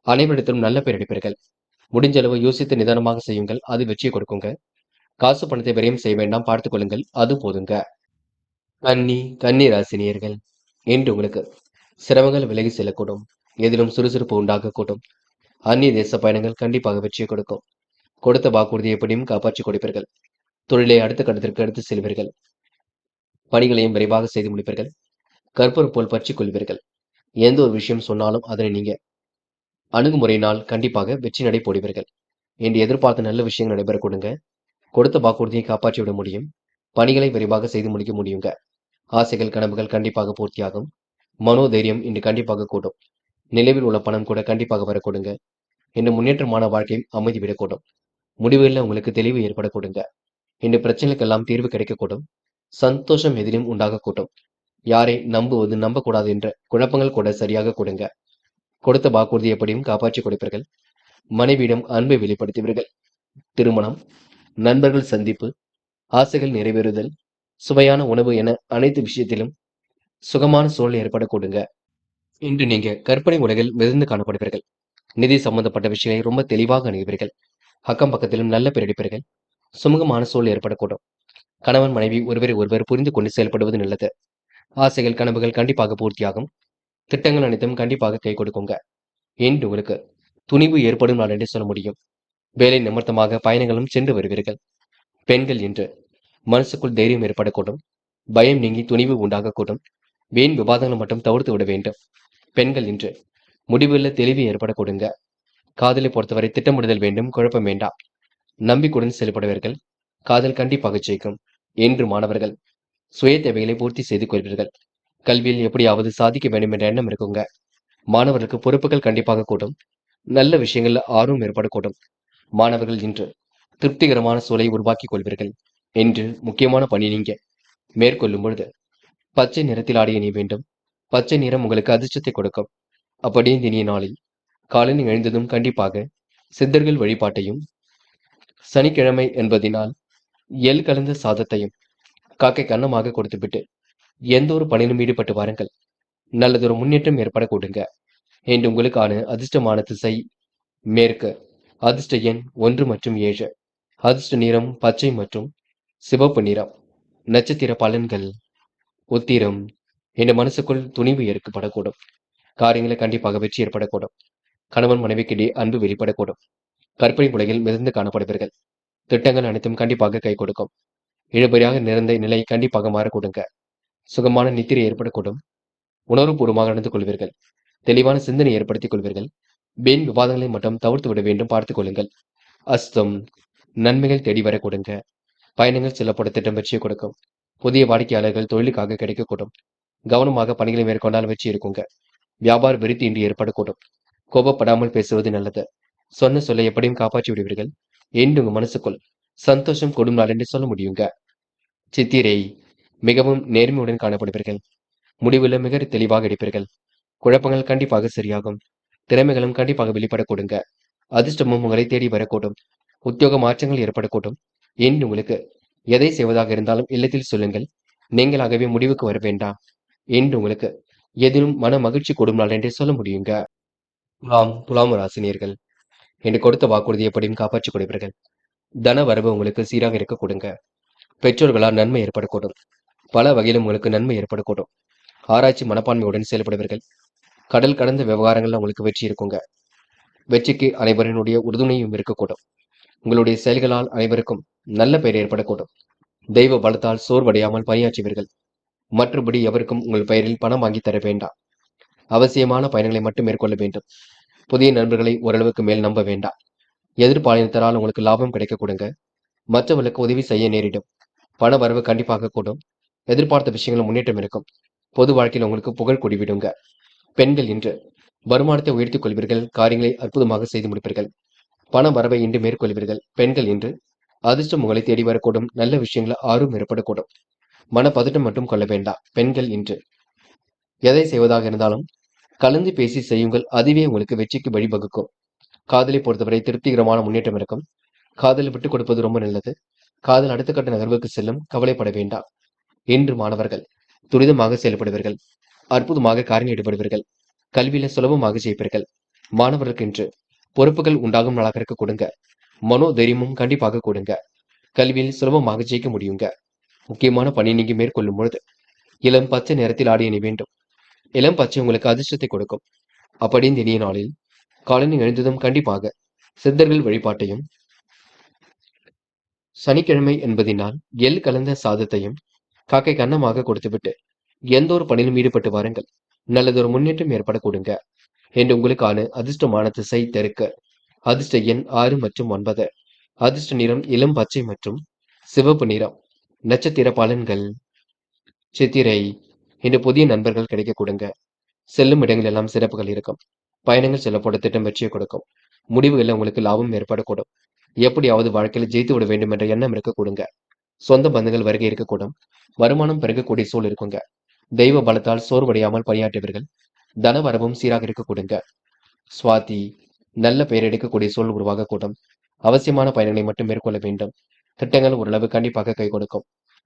அனைவரிடத்திலும் நல்ல பெயர் எடுப்பீர்கள். முடிஞ்ச அளவு யோசித்து நிதானமாக செய்யுங்கள். அது வெற்றியை கொடுக்குங்க. காசு பணத்தை விரயம் செய்ய வேண்டாம், பார்த்துக் கொள்ளுங்கள். அது போதுங்க. கன்னி ராசினியர்கள், இன்று உங்களுக்கு சிரமங்கள் விலகி செல்லக்கூடும். எதிலும் சுறுசுறுப்பு உண்டாகக்கூடும். அந்நிய தேச பயணங்கள் கண்டிப்பாக வெற்றியை கொடுக்கும். கொடுத்த வாக்குறுதி எப்படியும் காப்பாற்றிக் கொடுப்பீர்கள். தொழிலை அடுத்த கட்டத்திற்கு எடுத்து செல்வீர்கள். பணிகளையும் விரைவாக செய்து முடிப்பீர்கள். கற்பூரம் போல் பற்றிக் கொள்வீர்கள். எந்த ஒரு விஷயம் சொன்னாலும் அதனை நீங்க அணுகுமுறையினால் கண்டிப்பாக வெற்றி நடை போடுவீர்கள். என்று எதிர்பார்த்த நல்ல விஷயங்கள் நடைபெற கொடுங்க. கொடுத்த வாக்குறுதியை காப்பாற்றி விட முடியும். பணிகளை விரைவாக செய்து முடிக்க முடியுங்க. ஆசைகள் கனவுகள் கண்டிப்பாக பூர்த்தியாகும். மனோதைரியம் இன்று கண்டிப்பாக கூடும். நிலவில் உள்ள பணம் கூட கண்டிப்பாக வர கொடுங்க. இன்று முன்னேற்றமான வாழ்க்கையும் அமைதி விடக்கூடும். முடிவுகளில் உங்களுக்கு தெளிவு ஏற்பட கொடுங்க. இன்று பிரச்சனைக்கெல்லாம் தீர்வு கிடைக்கக்கூடும். சந்தோஷம் எதிலும் உண்டாகக்கூடும். யாரை நம்புவது நம்பக்கூடாது என்ற குழப்பங்கள் கூட சரியாக கொடுங்க. கொடுத்த வாக்குறுதி எப்படியும் காப்பாற்றி கொடுப்பீர்கள். மனைவியிடம் அன்பை வெளிப்படுத்துவீர்கள். திருமணம், நண்பர்கள் சந்திப்பு, ஆசைகள் நிறைவேறுதல், சுவையான உணவு என அனைத்து விஷயத்திலும் சுகமான சூழல் ஏற்பட கொடுங்க. இன்று நீங்க கற்பனை உலகில் மிதந்து காணப்படுவீர்கள். நிதி சம்பந்தப்பட்ட விஷயங்களை ரொம்ப தெளிவாக அணுகுவீர்கள். அக்கம் பக்கத்திலும் நல்ல பேர் எடுப்பீர்கள். சுமூகமான சூழல் ஏற்படக்கூடும். கணவன் மனைவி ஒருவரை ஒருவர் புரிந்து கொண்டு செயல்படுவது நல்லது. ஆசைகள் கனவுகள் கண்டிப்பாக பூர்த்தியாகும். திட்டங்கள் அனைத்தும் கண்டிப்பாக கை கொடுக்குங்க. இன்று உங்களுக்கு துணிவு ஏற்படும் நாள் என்று சொல்ல முடியும். வேலை நிமித்தமாக பயணங்களும் சென்று வருவீர்கள். பெண்கள் இன்று மனசுக்குள் தைரியம் ஏற்படக்கூடும். பயம் நீங்கி துணிவு உண்டாகக்கூடும். வீண் விவாதங்களை மட்டும் தவிர்த்து விட வேண்டும். பெண்கள் இன்று முடிவுள்ள தெளிவு ஏற்படக்கூடுங்க. காதலை பொறுத்தவரை திட்டமிடுதல் வேண்டும், குழப்பம் வேண்டாம். நம்பிக்கையுடன் செயல்படுவீர்கள். காதல் கண்டிப்பாக ஜெயிக்கும். என்று மாணவர்கள் சுய தேவைகளை பூர்த்தி செய்து கொள்வீர்கள். கல்வியில் எப்படியாவது சாதிக்க வேண்டும் என்ற எண்ணம் இருக்குங்க. மாணவர்களுக்கு பொறுப்புகள் கண்டிப்பாக கூடும். நல்ல விஷயங்கள்ல ஆர்வம் ஏற்படக்கூடும். மாணவர்கள் இன்று திருப்திகரமான சூழலை உருவாக்கிக் கொள்வீர்கள். என்று முக்கியமான பணி நீங்க மேற்கொள்ளும் பொழுது பச்சை நிறத்தில் ஆடை அணிய வேண்டும். பச்சை நிறம் உங்களுக்கு அதிர்ஷ்டத்தை கொடுக்கும். அப்படி இந்த இனிய நாளில் காலையில் எழுந்ததும் கண்டிப்பாக சித்தர்கள் வழிபாட்டையும், சனிக்கிழமை என்பதினால் எள் கலந்த சாதத்தையும் காக்கைக்கு அன்னமாக கொடுத்துவிட்டு எந்த ஒரு பணியிலும் ஈடுபட்டு வாருங்கள். நல்லதொரு முன்னேற்றம் ஏற்பட கொடுங்க. என்று உங்களுக்கான அதிர்ஷ்டமான திசை மேற்கு. அதிர்ஷ்ட எண் 1 மற்றும் 7. அதிர்ஷ்ட நிறம் பச்சை மற்றும் சிவப்பு நிறம். நட்சத்திர பலன்கள். உத்திரம். என் மனசுக்குள் துணிவு ஏற்கப்படக்கூடும். காரியங்களை கண்டிப்பாக வெற்றி ஏற்படக்கூடும். கணவன் மனைவிக்கிடையே அன்பு வெளிப்படக்கூடும். கற்பனை உலகில் மிதந்து காணப்படுவீர்கள். திட்டங்கள் அனைத்தும் கண்டிப்பாக கை கொடுக்கும். இழுபறியாக நிறைந்த நிலை கண்டிப்பாக மாறக்கூடுங்க. சுகமான நித்திரை ஏற்படக்கூடும். உணர்வுபூர்வமாக நடந்து கொள்வீர்கள். தெளிவான சிந்தனை ஏற்படுத்திக் கொள்வீர்கள். வீண் விவாதங்களை மட்டும் தவிர்த்து விட வேண்டும், பார்த்துக் கொள்ளுங்கள். அஸ்தம். நன்மைகள் தேடி வரக்கூடுங்க. பயணங்கள் செல்லப்பட திட்டம் வெற்றியை கொடுக்கும். புதிய வாடிக்கையாளர்கள் தொழிலுக்காக கிடைக்கக்கூடும். கவனமாக பணிகளை மேற்கொண்டால் வெற்றி இருக்குங்க. வியாபார விருத்தி இன்றி ஏற்படக்கூடும். கோபப்படாமல் பேசுவது நல்லது. சொன்ன சொல்லை எப்படியும் காப்பாற்றி விடுவீர்கள். என்று உங்க மனசுக்குள் சந்தோஷம் கூடும் நாள் என்று சொல்ல முடியுங்க. சித்திரை. மிகவும் நேர்மையுடன் காணப்படுவீர்கள். முடிவுல மிக தெளிவாக எடுப்பீர்கள். குழப்பங்கள் கண்டிப்பாக சரியாகும். திறமைகளும் கண்டிப்பாக வெளிப்படக்கூடுங்க. அதிர்ஷ்டமும் உங்களை தேடி வரக்கூடும். உத்தியோக மாற்றங்கள் ஏற்படக்கூடும். என்று உங்களுக்கு எதை செய்வதாக இருந்தாலும் இல்லத்தில் சொல்லுங்கள். நீங்களாகவே முடிவுக்கு வர வேண்டாம். என்று உங்களுக்கு எதிலும் மன மகிழ்ச்சி கூடும் நாள் என்றே சொல்ல முடியுங்க. துலாம் ராசினியர்கள். என்று கொடுத்த வாக்குறுதி எப்படியும் காப்பாற்றிக் கொடுப்பீர்கள். தன வரவு உங்களுக்கு சீராக இருக்க கொடுங்க. பெற்றோர்களால் நன்மை ஏற்படக்கூடும். பல வகையிலும் உங்களுக்கு நன்மை ஏற்படக்கூடும். ஆராய்ச்சி மனப்பான்மையுடன் செயல்படுவீர்கள். கடல் கடந்த விவகாரங்கள்ல உங்களுக்கு வெற்றி இருக்குங்க. வெற்றிக்கு அனைவரினுடைய உறுதுணையும் இருக்கக்கூடும். உங்களுடைய செயல்களால் அனைவருக்கும் நல்ல பெயர் ஏற்படக்கூடும். தெய்வ பலத்தால் சோர்வடையாமல் பணியாற்றுவீர்கள். மற்றபடி எவருக்கும் உங்கள் பெயரில் பணம் வாங்கி தர வேண்டாம். அவசியமான பயணங்களை மட்டும் மேற்கொள்ள வேண்டும். புதிய நண்பர்களை ஓரளவுக்கு மேல் நம்ப வேண்டாம். எதிர்பாலினத்தரால் உங்களுக்கு லாபம் கிடைக்க கொடுங்க. மற்றவர்களுக்கு உதவி செய்ய நேரிடும். பண வரவு கண்டிப்பாக கூடும். எதிர்பார்த்த விஷயங்கள் முன்னேற்றம் இருக்கும். பொது வாழ்க்கையில் உங்களுக்கு புகழ் கூடிவிடுங்க. பெண்கள் இன்று வருமானத்தை உயர்த்திக் கொள்வீர்கள். காரியங்களை அற்புதமாக செய்து முடிப்பீர்கள். பண வரவை இன்று மேற்கொள்வீர்கள். பெண்கள் இன்று அதிர்ஷ்டம் உங்களை தேடி வரக்கூடும். நல்ல விஷயங்களை ஆர்வம் ஏற்படக்கூடும். மன பதட்டம் மட்டும் கொள்ள வேண்டாம். பெண்கள் இன்று எதை செய்வதாக இருந்தாலும் கலந்து பேசி செய்யுங்கள். அதுவே உங்களுக்கு வெற்றிக்கு வழிவகுக்கும். காதலை பொறுத்தவரை திருப்திகரமான முன்னேற்றம் இருக்கும். காதலை விட்டுக் கொடுப்பது ரொம்ப நல்லது. காதல் அடுத்த கட்ட நகர்வுக்கு செல்லும். கவலைப்பட வேண்டாம். இன்று மாணவர்கள் துரிதமாக செயல்படுவீர்கள். அற்புதமாக காரியங்கள் ஈடுபடுவீர்கள். கல்வியில சுலபமாக ஜெயிப்பீர்கள். மாணவர்களுக்கு இன்று பொறுப்புகள் உண்டாகும் நாளாக இருக்க கொடுங்க. மனோ தைரியமும் கண்டிப்பாக கொடுங்க. கல்வியில் சுலபமாக ஜெயிக்க முடியுங்க. முக்கியமான பணி நீங்க மேற்கொள்ளும் பொழுது இளம் பச்சை நிறத்தில் ஆடி அணி வேண்டும். இளம் பச்சை உங்களுக்கு அதிர்ஷ்டத்தை கொடுக்கும். அப்படி இந்த இனிய நாளில் காலையில் எழுந்ததும் கண்டிப்பாக சித்தர்கள் வழிபாட்டையும், சனிக்கிழமை என்பதினால் எள் கலந்த சாதத்தையும் காக்கை கன்னமாக கொடுத்துவிட்டு எந்த ஒரு பணியிலும் ஈடுபட்டு வாருங்கள். நல்லதொரு முன்னேற்றம் ஏற்பட கொடுங்க. என்று உங்களுக்கான அதிர்ஷ்டமான திசை தெற்கு. அதிர்ஷ்ட எண் 6 மற்றும் 9. அதிர்ஷ்ட நிறம் இளம் பச்சை மற்றும் சிவப்பு நிறம். நட்சத்திர பலன்கள். சித்திரை. இன்று புதிய நண்பர்கள் கிடைக்க கொடுங்க. செல்லும் இடங்கள் எல்லாம் சிறப்புகள் இருக்கும். பயணங்கள் செல்லப்போட திட்டம் வெற்றியை கொடுக்கும். முடிவுகளில் உங்களுக்கு லாபம் ஏற்படக்கூடும். எப்படியாவது வாழ்க்கையில் ஜெயித்து விட வேண்டும் என்ற எண்ணம் இருக்க கொடுங்க. சொந்த பந்தங்கள் வருகை இருக்கக்கூடும். வருமானம் பெருகக்கூடிய சூழல் இருக்குங்க. தெய்வ பலத்தால் சோர்வடையாமல் பணியாற்றுவீர்கள். தன வரவும் சீராக இருக்க கொடுங்க. சுவாதி. நல்ல பெயர் எடுக்கக்கூடிய சூழல் உருவாக கூடும். அவசியமான பயணங்களை மட்டும் மேற்கொள்ள வேண்டும். திட்டங்கள் ஓரளவு கண்டிப்பாக கை கொடுக்கும்.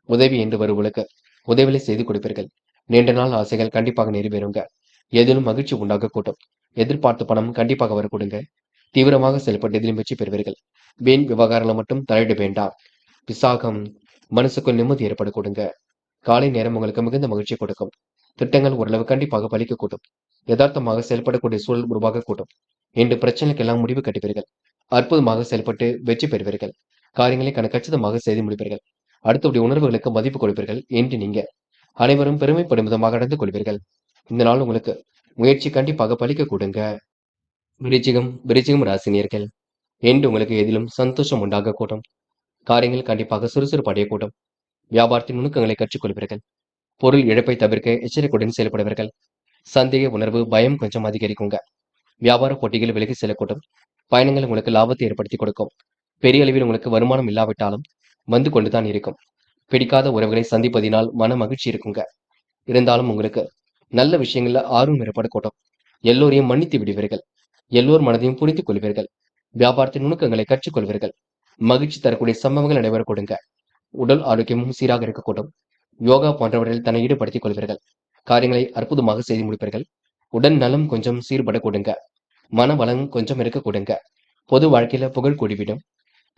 உதவி என்று வருவர்களுக்கு உதவிகளை செய்து கொடுப்பீர்கள். நீண்ட நாள் ஆசைகள் கண்டிப்பாக நிறைவேறுங்க. எதிலும் மகிழ்ச்சி உண்டாக கூட்டும். எதிர்பார்த்த பணம் கண்டிப்பாக வர கொடுங்க. தீவிரமாக செயல்பட்டு எதிலும் வெற்றி பெறுவீர்கள். வீண் விவகாரங்களை மட்டும் தலையிட வேண்டாம். விசாகம். மனசுக்குள் நிம்மதி ஏற்பட கொடுங்க. காலை நேரம் உங்களுக்கு மிகுந்த மகிழ்ச்சி கொடுக்கும். திட்டங்கள் ஓரளவு கண்டிப்பாக பலிக்க கூட்டும். யதார்த்தமாக செயல்படக்கூடிய சூழல் உருவாக கூட்டும். இன்று பிரச்சனைக்கெல்லாம் முடிவு கட்டுவீர்கள். அற்புதமாக செயல்பட்டு வெற்றி பெறுவீர்கள். காரியங்களை கச்சிதமாக செய்து முடிப்பீர்கள். அடுத்தபடி உணர்வுகளுக்கு மதிப்பு கொடுப்பீர்கள். என்று நீங்க அனைவரும் பெருமைப்படும் விதமாக நடந்து கொள்வீர்கள். இந்த நாள் உங்களுக்கு முயற்சி கண்டிப்பாக பலிக்க கொடுங்க. விருச்சிகம் ராசினியர்கள். என்று உங்களுக்கு எதிலும் சந்தோஷம் உண்டாக கூடும். காரியங்கள் கண்டிப்பாக சுறுசுறுப்பு அடையக்கூடும். வியாபாரத்தின் நுணுக்கங்களை கற்றுக்கொள்வீர்கள். பொருள் இழப்பை தவிர்க்க எச்சரிக்கையுடன் செயல்படுவீர்கள். சந்தேக உணர்வு, பயம் கொஞ்சம் அதிகரிக்குங்க. வியாபார போட்டிகள் விலகி செல்லக்கூடும். பயணங்கள் உங்களுக்கு லாபத்தை ஏற்படுத்தி கொடுக்கும். பெரிய அளவில் உங்களுக்கு வருமானம் இல்லாவிட்டாலும் வந்து கொண்டுதான் இருக்கும். பிடிக்காத உறவுகளை சந்திப்பதினால் மன மகிழ்ச்சி இருக்குங்க. இருந்தாலும் உங்களுக்கு நல்ல விஷயங்கள்ல ஆர்வம் ஏற்படக்கூடும். எல்லோரையும் மன்னித்து விடுவீர்கள். எல்லோர் மனதையும் புரிந்து கொள்வீர்கள். வியாபாரத்தின் நுணுக்கங்களை கற்றுக்கொள்வீர்கள். மகிழ்ச்சி தரக்கூடிய சம்பவங்கள் நடைபெற கொடுங்க. உடல் ஆரோக்கியமும் சீராக இருக்கக்கூடும். யோகா போன்றவற்றில் தன்னை ஈடுபடுத்திக் கொள்வீர்கள். காரியங்களை அற்புதமாக செய்து முடிப்பீர்கள். உடல் நலம் கொஞ்சம் சீர்பட கொடுங்க. மன வளம் கொஞ்சம் இருக்க கொடுங்க. பொது வாழ்க்கையில புகழ் கூடிவிடும்.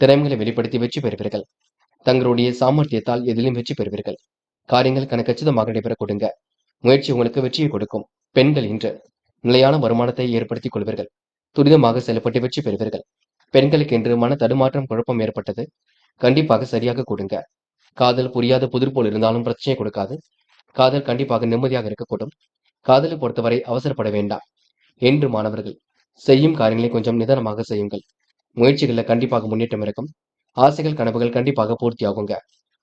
திறமைகளை வெளிப்படுத்தி வெற்றி பெறுவீர்கள். தங்களுடைய சாமர்த்தியத்தால் எதிலும் வெற்றி பெறுவீர்கள். காரியங்கள் கச்சிதமாக நடைபெற கொடுங்க. முயற்சி உங்களுக்கு வெற்றியை கொடுக்கும். பெண்கள் இன்று நிலையான வருமானத்தை ஏற்படுத்திக் கொள்வீர்கள். துரிதமாக செயல்பட்டு வெற்றி பெறுவீர்கள். பெண்களுக்கு இன்று மன தடுமாற்றம் குழப்பம் ஏற்பட்டது. கண்டிப்பாக சரியாக கொடுங்க. காதல் புரியாத புதிர் போல் இருந்தாலும் பிரச்சனை கொடுக்காது. காதல் கண்டிப்பாக நிம்மதியாக இருக்கக்கூடும். காதலை பொறுத்தவரை அவசரப்பட வேண்டாம். என்று மாணவர்கள் செய்யும் காரியங்களை கொஞ்சம் நிதானமாக செய்யுங்கள். முயற்சிகளில் கண்டிப்பாக முன்னேற்றம் இருக்கும். ஆசைகள் கனவுகள் கண்டிப்பாக பூர்த்தியாகுங்க.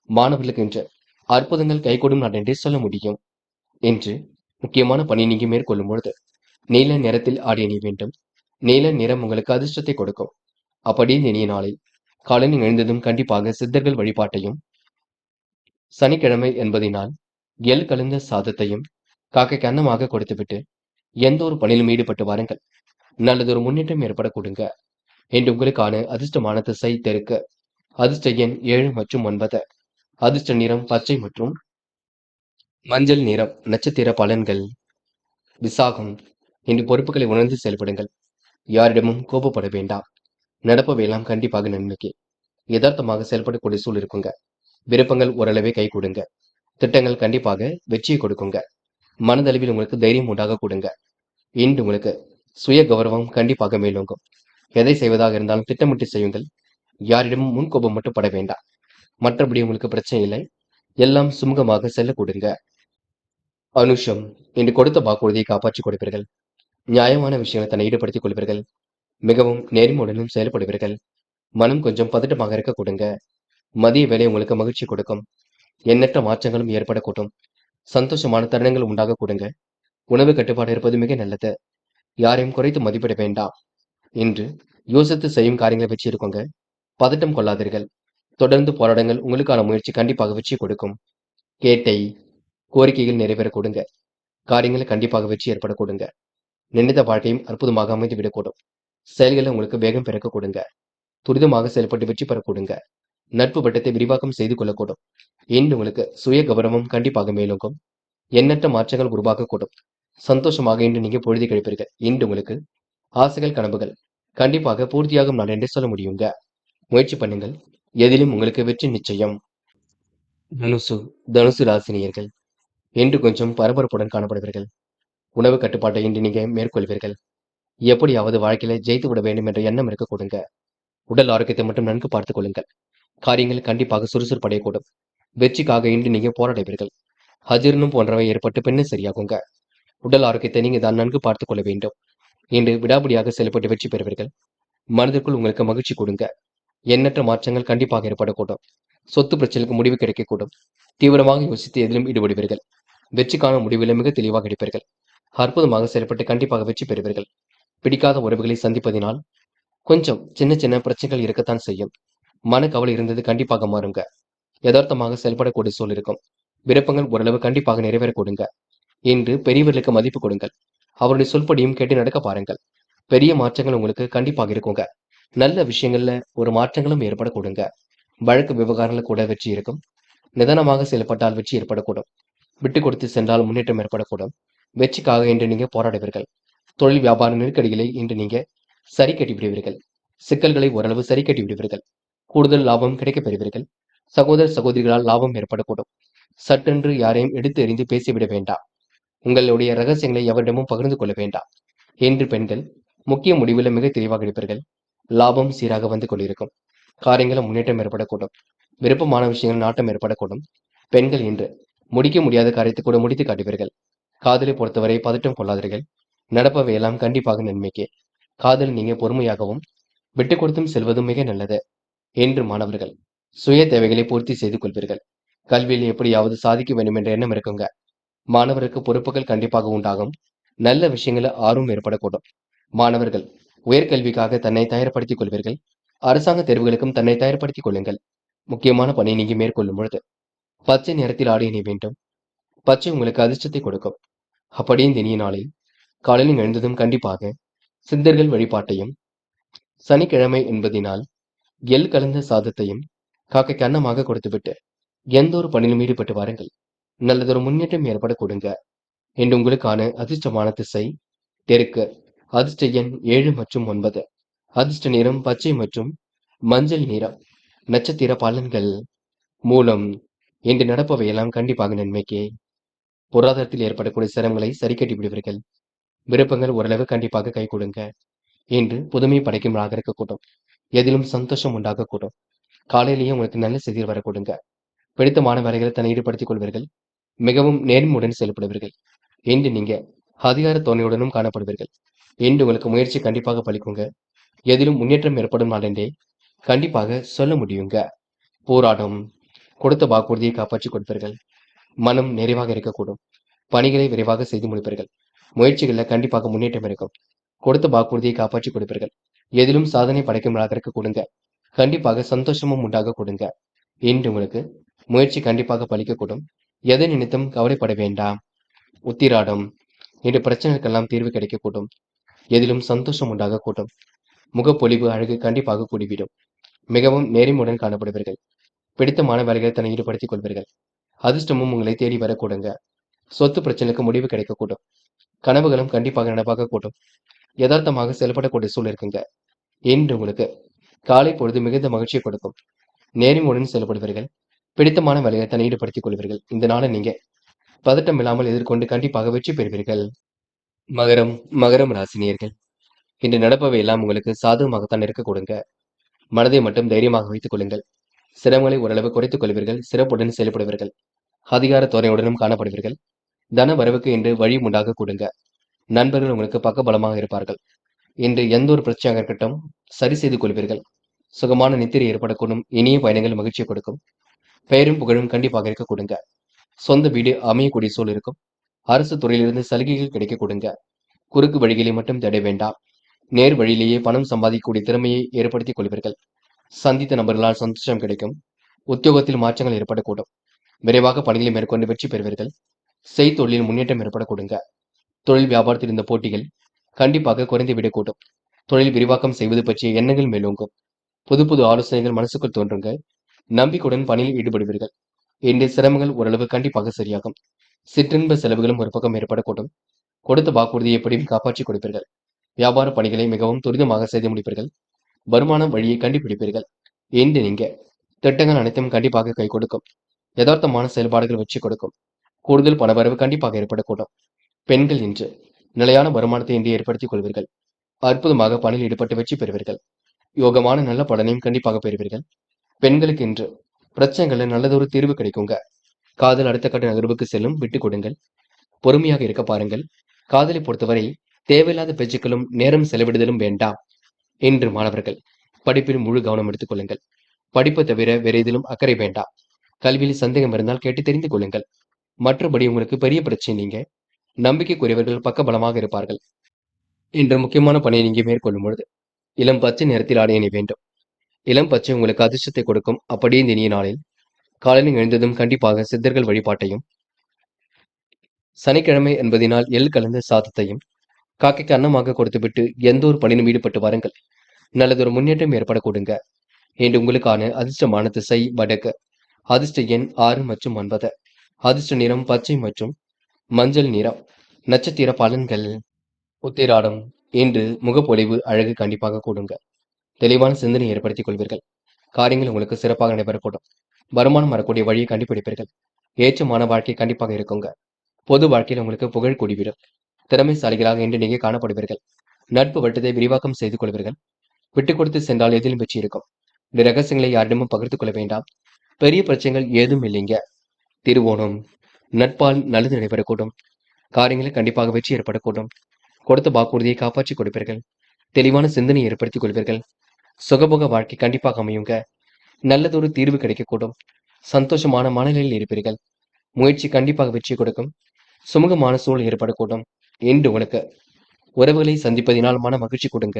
மாணவர்களுக்கு இன்று அற்புதங்கள் கைகூடும் நான் என்றே சொல்ல முடியும். என்று முக்கியமான பணி நீங்க மேற்கொள்ளும் பொழுது நீல நிறத்தில் ஆடை அணிய வேண்டும். நீல நிறம் உங்களுக்கு அதிர்ஷ்டத்தை கொடுக்கும். அப்படி இந்த இனிய நாளில் காலையில் எழுந்ததும் கண்டிப்பாக சித்தர்கள் வழிபாட்டையும், சனிக்கிழமை என்பதினால் எள் கலந்த சாதத்தையும் காக்கைக்கு அன்னமாக கொடுத்துவிட்டு எந்த ஒரு பணியிலும் ஈடுபட்டு வாருங்கள். நல்லதொரு முன்னேற்றம் ஏற்பட கொடுங்க. என்று உங்களுக்கான அதிர்ஷ்டமான திசை தெற்கு. அதிர்ஷ்ட எண் 7 மற்றும் 9. அதிர்ஷ்ட நிறம் பச்சை மற்றும் மஞ்சள் நிறம். நட்சத்திர பலன்கள். விசாகம். இன்று பொறுப்புகளை உணர்ந்து செயல்படுங்கள். யாரிடமும் கோபப்பட வேண்டாம். நடப்பவையெல்லாம் கண்டிப்பாக நன்மைக்கு. யதார்த்தமாக செயல்படக்கூடிய சூழல் இருக்குங்க. விருப்பங்கள் ஓரளவே கை கொடுங்க. திட்டங்கள் கண்டிப்பாக வெற்றியை கொடுக்குங்க. மனதளவில் உங்களுக்கு தைரியம் உண்டாக கொடுங்க. இன்று உங்களுக்கு சுய கௌரவம் கண்டிப்பாக மேலோங்கும். எதை செய்வதாக இருந்தாலும் திட்டமிட்டு செய்யுங்கள். யாரிடமும் முன்கோபம் மட்டும் பட வேண்டாம். மற்றபடி உங்களுக்கு பிரச்சனை இல்லை. எல்லாம் சுமூகமாக செல்ல கொடுங்க. அனுஷம். இன்று கொடுத்த வாக்குறுதியை காப்பாற்றிக் கொடுப்பீர்கள். நியாயமான விஷயங்களை தன்னை ஈடுபடுத்திக் கொள்வீர்கள். மிகவும் நேர்மையுடனும் செயல்படுவீர்கள். மனம் கொஞ்சம் பதட்டமாக இருக்க கொடுங்க. மதிய வேலை உங்களுக்கு மகிழ்ச்சி கொடுக்கும். எண்ணற்ற மாற்றங்களும் ஏற்படக்கூடும். சந்தோஷமான தருணங்கள் உண்டாக கொடுங்க. உணவு கட்டுப்பாடு இருப்பது மிக நல்லது. யாரையும் குறைத்து மதிப்பிட வேண்டாம். இன்று யோசித்து செய்யும் காரியங்களை வெற்றி இருக்குங்க. பதட்டம் கொள்ளாதீர்கள். தொடர்ந்து போராடுங்கள். உங்களுக்கான முயற்சி கண்டிப்பாக வெற்றி கொடுக்கும். கேட்டை. கோரிக்கைகள் நிறைவேற கொடுங்க. காரியங்களை கண்டிப்பாக வெற்றி ஏற்பட கொடுங்க. நினைத்த வாழ்க்கையும் அற்புதமாக அமைந்து விடக்கூடும். செயல்களை உங்களுக்கு வேகம் பிறக்க கொடுங்க. துரிதமாக செயல்பட்டு வெற்றி பெற கொடுங்க. நட்பு வட்டத்தை விரிவாக்கம் செய்து கொள்ளக்கூடும். இன்று உங்களுக்கு சுய கௌரவம் கண்டிப்பாக மேலோங்கும். எண்ணற்ற மாற்றங்கள் உருவாகக்கூடும். சந்தோஷமாக இன்று நீங்க பொழுது கழிப்பீர்கள். இன்று உங்களுக்கு ஆசைகள் கனவுகள் கண்டிப்பாக பூர்த்தியாகும் நாள் என்று சொல்ல முடியுங்க. முயற்சி பண்ணுங்கள். எதிலும் உங்களுக்கு வெற்றி நிச்சயம். தனுசு ராசினியர்கள் இன்று கொஞ்சம் பரபரப்புடன் காணப்படுவீர்கள். உணவு கட்டுப்பாட்டை இன்று நீங்க மேற்கொள்வீர்கள். எப்படியாவது வாழ்க்கையில ஜெயித்து விட வேண்டும் என்ற எண்ணம் இருக்க கொடுங்க. உடல் ஆரோக்கியத்தை மட்டும் நன்கு பார்த்துக் கொள்ளுங்கள். காரியங்கள் கண்டிப்பாக சுறுசுறுப்படையக்கூடும். வெற்றிக்காக இன்று நீங்க போராடுவீர்கள். அஜீர்ணம் போன்றவை ஏற்பட்டு பின்னர் சரியாகுங்க. உடல் ஆரோக்கியத்தை நீங்க தான் நன்கு பார்த்துக் கொள்ள வேண்டும். இன்று விடாபிடியாக செயல்பட்டு வெற்றி பெறுவீர்கள். மனதிற்குள் உங்களுக்கு மகிழ்ச்சி கொடுங்க. எண்ணற்ற மாற்றங்கள் கண்டிப்பாக ஏற்படக்கூடும். சொத்து பிரச்சனைக்கு முடிவு கிடைக்கக்கூடும். தீவிரமாக யோசித்து எதிலும் ஈடுபடுவீர்கள். வெற்றிக்கான முடிவில் மிக தெளிவாக எடுப்பீர்கள். அற்புதமாக செயல்பட்டு கண்டிப்பாக வெற்றி பெறுவீர்கள். பிடிக்காத உறவுகளை சந்திப்பதினால் கொஞ்சம் சின்ன சின்ன பிரச்சனைகள் இருக்கத்தான் செய்யும். மனக்கவலை இருந்தது கண்டிப்பாக மாறுங்க. யதார்த்தமாக செயல்படக்கூடிய சூழல் இருக்கும். விருப்பங்கள் ஓரளவு கண்டிப்பாக நிறைவேற கொடுங்க. இன்று பெரியவர்களுக்கு மதிப்பு கொடுங்கள். அவருடைய சொல்படியும் கேட்டு நடக்க பாருங்கள். பெரிய மாற்றங்கள் உங்களுக்கு கண்டிப்பாக இருக்குங்க. நல்ல விஷயங்கள்ல ஒரு மாற்றங்களும் ஏற்பட கொடுங்க. வழக்கு விவகாரங்கள் கூட வெற்றி இருக்கும். நிதானமாக செயல்பட்டால் வெற்றி ஏற்படக்கூடும். விட்டு கொடுத்து சென்றால் முன்னேற்றம் ஏற்படக்கூடும். வெற்றிக்காக இன்று நீங்க போராடுவீர்கள். தொழில் வியாபார நெருக்கடிகளை இன்று நீங்க சரி கட்டி விடுவீர்கள். சிக்கல்களை ஓரளவு சரி கட்டி விடுவீர்கள். கூடுதல் லாபம் கிடைக்கப் பெறுவீர்கள். சகோதர சகோதரிகளால் லாபம் ஏற்படக்கூடும். சட்டென்று யாரையும் எடுத்து எறிந்து பேசிவிட வேண்டாம். உங்களுடைய ரகசியங்களை எவரிடமும் பகிர்ந்து கொள்ள வேண்டாம். என்று பெண்கள் முக்கிய முடிவில் மிக தெளிவாக இருப்பீர்கள். லாபம் சீராக வந்து கொண்டிருக்கும். காரியங்களும் முன்னேற்றம் ஏற்படக்கூடும். விருப்பமான விஷயங்கள் நாட்டம் ஏற்படக்கூடும். பெண்கள் இன்று முடிக்க முடியாத காரியத்தை கூட முடித்து காட்டுவீர்கள். காதலை பொறுத்தவரை பதட்டம் கொள்ளாதீர்கள். நடப்பவையெல்லாம் கண்டிப்பாக நன்மைக்கே. காதல் நீங்க பொறுமையாகவும் விட்டு கொடுத்தும் செல்வதும் மிக நல்லது. என்று மாணவர்கள் சுய தேவைகளை பூர்த்தி செய்து கொள்வீர்கள். கல்வியில் எப்படியாவது சாதிக்க வேண்டும் என்ற எண்ணம் இருக்குங்க. மாணவருக்கு பொறுப்புகள் கண்டிப்பாக உண்டாகும். நல்ல விஷயங்கள ஆர்வம் ஏற்படக்கூடும். மாணவர்கள் உயர்கல்விக்காக தன்னை தயார்படுத்திக் கொள்வீர்கள். அரசாங்க தேர்வுகளுக்கும் தன்னை தயார்படுத்திக் கொள்ளுங்கள். முக்கியமான பணியை நீங்க மேற்கொள்ளும் பொழுது பச்சை நிறத்தில் ஆடை அணிய வேண்டும். பச்சை உங்களுக்கு அதிர்ஷ்டத்தை கொடுக்கும். அப்படி இந்த இனிய நாளில் காலையில் எழுந்ததும் கண்டிப்பாக சித்தர்கள் வழிபாட்டையும், சனிக்கிழமை என்பதினால் எள் கலந்த சாதத்தையும் காக்கைக்கு அன்னமாக கொடுத்துவிட்டு எந்த ஒரு பணியிலும் ஈடுபட்டு வாருங்கள். நல்லதொரு முன்னேற்றம் ஏற்பட கொடுங்க. என்று உங்களுக்கான அதிர்ஷ்டமான திசை தெற்கு. அதிர்ஷ்ட எண் 7 மற்றும் 9. அதிர்ஷ்ட நிறம் பச்சை மற்றும் மஞ்சள் நிறம். நட்சத்திர பலன்கள். மூலம் இன்று நடப்பவையெல்லாம் கண்டிப்பாக நன்மைக்கே. பொருளாதாரத்தில் ஏற்படக்கூடிய சிரமங்களை சரி கட்டி விடுவீர்கள். விருப்பங்கள் ஓரளவு கண்டிப்பாக கை கொடுங்க. இன்று புதுமை படைக்கும் நாளாக இருக்கக்கூடும். எதிலும் சந்தோஷம் உண்டாகக்கூடும். காலையிலேயே உங்களுக்கு நல்ல செய்திகள் வரக்கூடுங்க. பிடித்தமான வேலைகளை தன்னை ஈடுபடுத்திக் கொள்வீர்கள். மிகவும் நேர்மையுடன் செயல்படுவீர்கள். இன்று நீங்க அதிகார தோணையுடனும் காணப்படுவீர்கள். இன்று உங்களுக்கு முயற்சி கண்டிப்பாக பலிக்குங்க. எதிலும் முன்னேற்றம் ஏற்படும் நாள் என்றே கண்டிப்பாக சொல்ல முடியுங்க. போராடும் கொடுத்த வாக்குறுதியை காப்பாற்றிக் கொடுப்பீர்கள். மனம் நிறைவாக இருக்கக்கூடும். பணிகளை விரைவாக செய்து முடிப்பீர்கள். முயற்சிகளில் கண்டிப்பாக முன்னேற்றம் இருக்கும். கொடுத்த வாக்குறுதியை காப்பாற்றிக் கொடுப்பீர்கள். எதிலும் சாதனை படைக்கும் நாளாக இருக்க கொடுங்க. கண்டிப்பாக சந்தோஷமும் உண்டாக கொடுங்க. இன்று உங்களுக்கு முயற்சி கண்டிப்பாக பலிக்கக்கூடும். எதை நினைத்தும் கவலைப்பட வேண்டாம். உத்திராடம் இன்று பிரச்சனைகளுக்கெல்லாம் தீர்வு கிடைக்கக்கூடும். எதிலும் சந்தோஷம் உண்டாக கூடும். முகப்பொலிவு அழகு கண்டிப்பாக கூடிவிடும். மிகவும் நேர்மையுடன் காணப்படுவீர்கள். பிடித்தமான வேலைகளை தன்னை ஈடுபடுத்திக் கொள்வீர்கள். அதிர்ஷ்டமும் உங்களை தேடி வரக்கூடுங்க. சொத்து பிரச்சனைக்கு முடிவு கிடைக்கக்கூடும். கனவுகளும் கண்டிப்பாக நடப்பாக கூடும். யதார்த்தமாக செயல்படக்கூடிய சூழல் இருக்குங்க. இன்று உங்களுக்கு காலை பொழுது மிகுந்த மகிழ்ச்சியை கொடுக்கும். நேர்மையுடன் செயல்படுவீர்கள். பிடித்தமான வேலையை தன்னை ஈடுபடுத்திக் கொள்வீர்கள். இந்த நாளை நீங்க பதட்டம் இல்லாமல் எதிர்கொண்டு கண்டிப்பாக வெற்றி பெறுவீர்கள். மகரம் மகரம் ராசினியர்கள், இன்று நடப்பவை எல்லாம் உங்களுக்கு சாதகமாகத்தான் இருக்க கொடுங்க. மனதை மட்டும் தைரியமாக வைத்துக் கொள்ளுங்கள். சிரமங்களை ஓரளவு குறைத்துக் கொள்வீர்கள். சிறப்புடன் செயல்படுவீர்கள். அதிகார துறையுடனும் காணப்படுவீர்கள். தன வரவுக்கு இன்று வழி உண்டாக கொடுங்க. நண்பர்கள் உங்களுக்கு பக்கபலமாக இருப்பார்கள். இன்று எந்த ஒரு பிரச்சனையாக இருக்கட்டும் சரி செய்து கொள்வீர்கள். சுகமான நித்திரை ஏற்படக்கூடும். இனிய பயணங்கள் மகிழ்ச்சியை கொடுக்கும். பெயரும் புகழும் கண்டிப்பாக இருக்க கொடுங்க. சொந்த வீடு அமையக்கூடிய சூழல் இருக்கும். அரசு துறையிலிருந்து சலுகைகள் கிடைக்க கொடுங்க. குறுக்கு வழிகளை மட்டும் தேட வேண்டாம். நேர் வழியிலேயே பணம் சம்பாதிக்கக்கூடிய திறமையை ஏற்படுத்திக் கொள்வீர்கள். சந்தித்த நபர்களால் சந்தோஷம் கிடைக்கும். உத்தியோகத்தில் மாற்றங்கள் ஏற்படக்கூடும். விரைவாக பணிகளை மேற்கொண்டு வெற்றி பெறுவீர்கள். செய்தொழிலில் முன்னேற்றம் ஏற்பட கொடுங்க. தொழில் வியாபாரத்தில் இருந்த போட்டிகள் கண்டிப்பாக குறைந்துவிடக்கூடும். தொழில் விரிவாக்கம் செய்வது பற்றிய எண்ணங்கள் மேலோங்கும். புது புது ஆலோசனைகள் மனசுக்குள் தோன்றுங்க. நம்பிக்கையுடன் பணியில் ஈடுபடுவீர்கள். இன்று சிரமங்கள் ஓரளவு கண்டிப்பாக சரியாகும். சிற்றின்ப செலவுகளும் ஒரு பக்கம் ஏற்படக்கூடும். கொடுத்த வாக்குறுதியை எப்படியும் காப்பாற்றிக் கொடுப்பீர்கள். வியாபார பணிகளை மிகவும் துரிதமாக செய்து முடிப்பீர்கள். வருமான வழியை கண்டுபிடிப்பீர்கள். இன்று நீங்க திட்டங்கள் அனைத்தும் கண்டிப்பாக கை கொடுக்கும். யதார்த்தமான செயல்பாடுகள் வெற்றி கொடுக்கும். கூடுதல் பணவரவு கண்டிப்பாக ஏற்படக்கூடும். பெண்கள் இன்று நிலையான வருமானத்தை இன்று ஏற்படுத்திக் கொள்வீர்கள். அற்புதமாக பணியில் ஈடுபட்டு வெற்றி பெறுவீர்கள். யோகமான நல்ல பலனையும் கண்டிப்பாக பெறுவீர்கள். பெண்களுக்கு இன்று பிரச்சனைகளில் நல்லதொரு தீர்வு கிடைக்குங்க. காதல் அடுத்த கட்ட நகர்வுக்கு செல்லும். விட்டுக் கொடுங்கள். பொறுமையாக இருக்க பாருங்கள். காதலை பொறுத்தவரை தேவையில்லாத பேச்சுக்களும் நேரம் செலவிடுதலும் வேண்டாம். இன்று மாணவர்கள் படிப்பில் முழு கவனம் எடுத்துக் கொள்ளுங்கள். படிப்பை தவிர வேற எதிலும் அக்கறை வேண்டாம். கல்வியில் சந்தேகம் இருந்தால் கேட்டு தெரிந்து கொள்ளுங்கள். மற்றபடி உங்களுக்கு பெரிய பிரச்சனை நீங்க நம்பிக்கைக்குரியவர்கள் பக்கபலமாக இருப்பார்கள். இன்று முக்கியமான பணியை நீங்க மேற்கொள்ளும் பொழுது இளம் பச்சை நிறத்தில் ஆடை அணி வேண்டும். இளம் பச்சை உங்களுக்கு அதிர்ஷ்டத்தை கொடுக்கும். அப்படியே இந்த இனிய நாளில் காலையில் எழுந்ததும் கண்டிப்பாக சித்தர்கள் வழிபாட்டையும், சனிக்கிழமை என்பதினால் எள் கலந்த சாதத்தையும் காக்கைக்கு அன்னமாக கொடுத்துவிட்டு எந்த ஒரு பணியிலும் ஈடுபட்டு வாருங்கள். நல்லதொரு முன்னேற்றம் ஏற்பட கொடுங்க. இன்று உங்களுக்கான அதிர்ஷ்டமான திசை வடக்கு. அதிர்ஷ்ட எண் 6 மற்றும் 9. அதிர்ஷ்ட நிறம் பச்சை மற்றும் மஞ்சள் நிறம். நட்சத்திர பலன்கள். உத்திராடம் இன்று முகப்பொலிவு அழகு கண்டிப்பாக கூடுங்க. தெளிவான சிந்தனை ஏற்படுத்திக் கொள்வீர்கள். காரியங்கள் உங்களுக்கு சிறப்பாக நடைபெறக்கூடும். வருமானம் வரக்கூடிய வழியை கண்டுபிடிப்பீர்கள். ஏற்றமான வாழ்க்கை கண்டிப்பாக இருக்குங்க. பொது வாழ்க்கையில் உங்களுக்கு புகழ் கூடிவிடும். திறமைசாலிகளாக இன்று நீங்க காணப்படுவீர்கள். நட்பு வட்டத்தை விரிவாக்கம் செய்து கொள்வீர்கள். விட்டுக் கொடுத்து சென்றால் எதிலும் வெற்றி இருக்கும். இந்த ரகசியங்களை யாரிடமும் பகிர்ந்து கொள்ள வேண்டாம். பெரிய பிரச்சனைகள் ஏதும் இல்லைங்க. திருவோணம் நட்பால் நல்லது நடைபெறக்கூடும். காரியங்களில் கண்டிப்பாக வெற்றி ஏற்படக்கூடும். கொடுத்த வாக்குறுதியை காப்பாற்றிக் கொடுப்பீர்கள். தெளிவான சிந்தனை ஏற்படுத்திக் கொள்வீர்கள். சுகபோக வாழ்க்கை கண்டிப்பாக அமையுங்க. நல்லதொரு தீர்வு கிடைக்கக்கூடும். சந்தோஷமான மனநிலையில் இருப்பீர்கள். முயற்சி கண்டிப்பாக வெற்றி கொடுக்கும். சுமூகமான சூழல் ஏற்படக்கூடும். இன்று உங்களுக்கு உறவுகளை சந்திப்பதினால் மன மகிழ்ச்சி கொடுங்க.